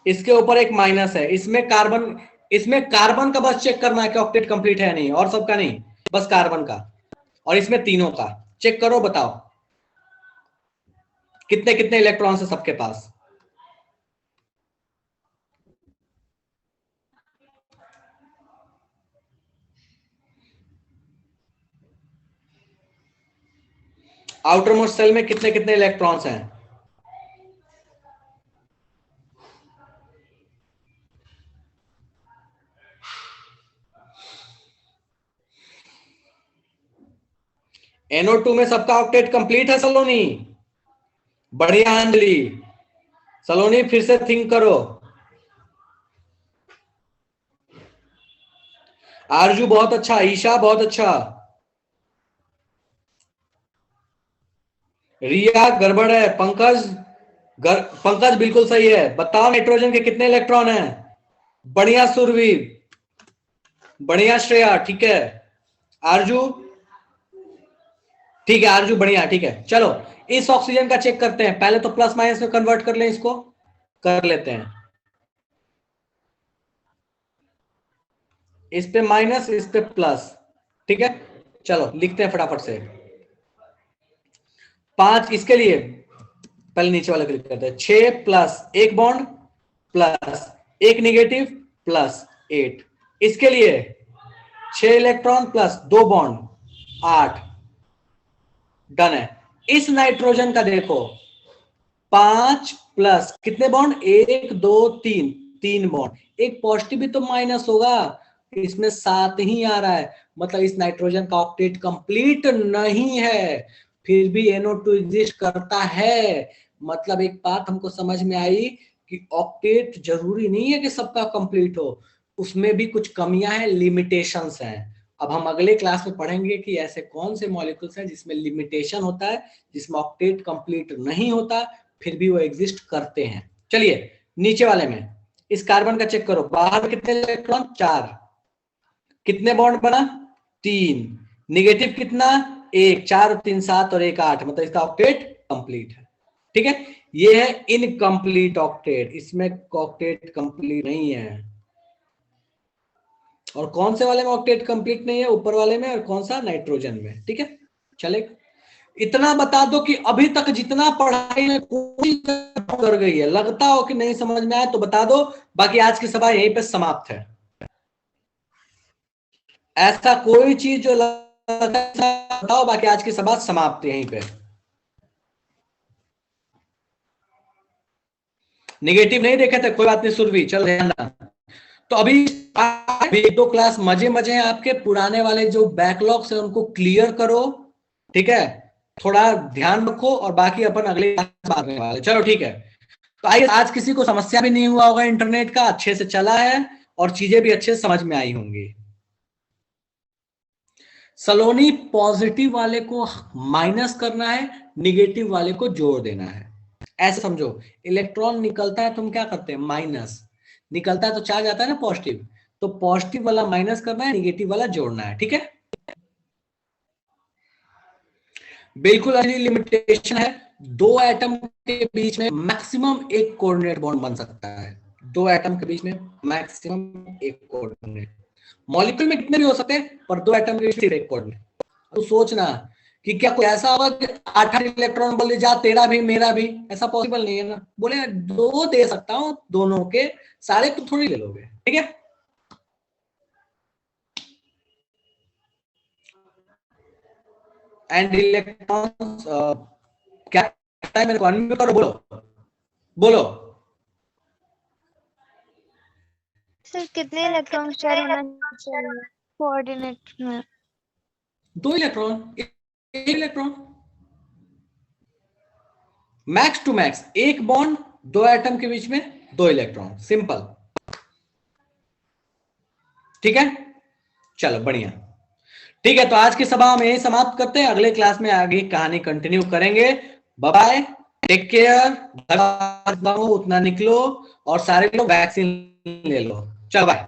इसके ऊपर एक माइनस है, इसमें कार्बन का बस चेक करना है कि ऑक्टेट कंप्लीट है नहीं, और सबका नहीं, बस कार्बन का, और इसमें तीनों का चेक करो, बताओ कितने कितने इलेक्ट्रॉन्स है सबके पास। आउटर मोस्ट सेल में कितने कितने इलेक्ट्रॉन्स हैं, NO2 में सबका ऑक्टेट कंप्लीट है सलोनी, बढ़िया अंजलि, सलोनी फिर से थिंक करो, आरजू बहुत अच्छा, ईशा बहुत अच्छा, रिया गड़बड़ है, पंकज बिल्कुल सही है। बताओ नाइट्रोजन के कितने इलेक्ट्रॉन हैं, बढ़िया सुरवीर, बढ़िया श्रेया, ठीक है। आरजू, ठीक है आरजू, बढ़िया, ठीक है। चलो इस ऑक्सीजन का चेक करते हैं, पहले तो प्लस माइनस में कन्वर्ट कर लें, इसको कर लेते हैं, इस पे माइनस इस पे प्लस, ठीक है। चलो लिखते हैं फटाफट से, 5 इसके लिए, पहले नीचे वाला क्लिक करते हैं, 6 plus 1 bond plus 1 negative plus 8, इसके लिए 6 इलेक्ट्रॉन प्लस 2 बॉन्ड 8, डन है। इस नाइट्रोजन का देखो, 5 प्लस कितने बॉन्ड, 1 2 3, 3 बॉन्ड, एक पॉजिटिव भी तो माइनस होगा, इसमें 7 ही आ रहा है, मतलब इस नाइट्रोजन का ऑक्टेट कंप्लीट नहीं है, फिर भी NO2 एग्जिस्ट करता है। मतलब एक बात हमको समझ में आई कि ऑक्टेट जरूरी नहीं है कि सबका कंप्लीट हो, उसमें भी कुछ कमियां हैं, लिमिटेशंस हैं। अब हम अगले क्लास में पढ़ेंगे कि ऐसे कौन से मॉलिक्यूल्स हैं जिसमें लिमिटेशन होता है, जिसमें ऑक्टेट कंप्लीट नहीं होता, फिर भी वो एग्जिस्ट करते हैं। चलिए नीचे वाले में, इस कार्बन का चेक करो, बाहर कितने इलेक्ट्रॉन, 4, कितने बॉन्ड बना, 3, निगेटिव कितना, 1, 4 और 3 7 और 1 8, मतलब इसका ऑक्टेट कंप्लीट है, ठीक है। ये है इनकम्प्लीट ऑक्टेट, इसमें ऑक्टेट कंप्लीट नहीं है। और कौन से वाले में ऑक्टेट कंप्लीट नहीं है, ऊपर वाले में, और कौन सा, नाइट्रोजन में, ठीक है। चलेगा, इतना बता दो कि अभी तक जितना पढ़ाई में कोई कर गई है, लगता हो कि नहीं समझ में आया तो बता दो, बाकी आज की सभा यहीं पे समाप्त है। ऐसा कोई चीज जो बताओ, बाकी आज की सभा समाप्त यहीं पे। निगेटिव नहीं देखे थे, कोई बात नहीं सुरभि, चलो ध्यान रखना। तो अभी एक दो क्लास मजे मजे हैं आपके, पुराने वाले जो बैकलॉग्स है उनको क्लियर करो, ठीक है, थोड़ा ध्यान रखो, और बाकी अपन अगले क्लास में बात करने वाले। चलो ठीक है, तो आइए, आज किसी को समस्या भी नहीं हुआ होगा, इंटरनेट का अच्छे से चला है और चीजें भी अच्छे से समझ में आई होंगी। सलोनी, पॉजिटिव वाले को माइनस करना है, निगेटिव वाले को जोड़ देना है, ऐसे समझो। इलेक्ट्रॉन निकलता है, तुम क्या करते हैं, माइनस, निकलता है तो चार्ज आता है ना पॉजिटिव, तो पॉजिटिव वाला माइनस करना है, निगेटिव वाला जोड़ना है, ठीक है। बिल्कुल लिमिटेशन है, दो एटम के बीच में मैक्सिमम एक कोऑर्डिनेट बॉन्ड बन सकता है, दो एटम के बीच में मैक्सिमम एक कोऑर्डिनेट। मॉलिक्यूल में कितने भी हो सकते हैं, पर दो एटम के बीच एक कोऑर्डिनेट। तो सोचना कि क्या कोई ऐसा होगा कि 8 इलेक्ट्रॉन बोले जा तेरा भी मेरा भी, ऐसा पॉसिबल नहीं है ना। बोले दो दे सकता हूं, दोनों के सारे तो थोड़ी ले लोगे, ठीक है। एंड इलेक्ट्रॉन्स क्या है, मेरे को अनम्यूट करो, बोलो बोलो। सर कितने इलेक्ट्रॉन शेयर होना चाहिए कोऑर्डिनेट में? दो इलेक्ट्रॉन, एक इलेक्ट्रॉन, मैक्स टू मैक्स एक बॉन्ड, दो एटम के बीच में दो इलेक्ट्रॉन, सिंपल, ठीक है। चलो बढ़िया, ठीक है, तो आज की सभा में यही समाप्त करते हैं, अगले क्लास में आगे कहानी कंटिन्यू करेंगे। बाय बाय, टेक केयर, उतना निकलो और सारे लोग वैक्सीन ले लो, चलो बाय।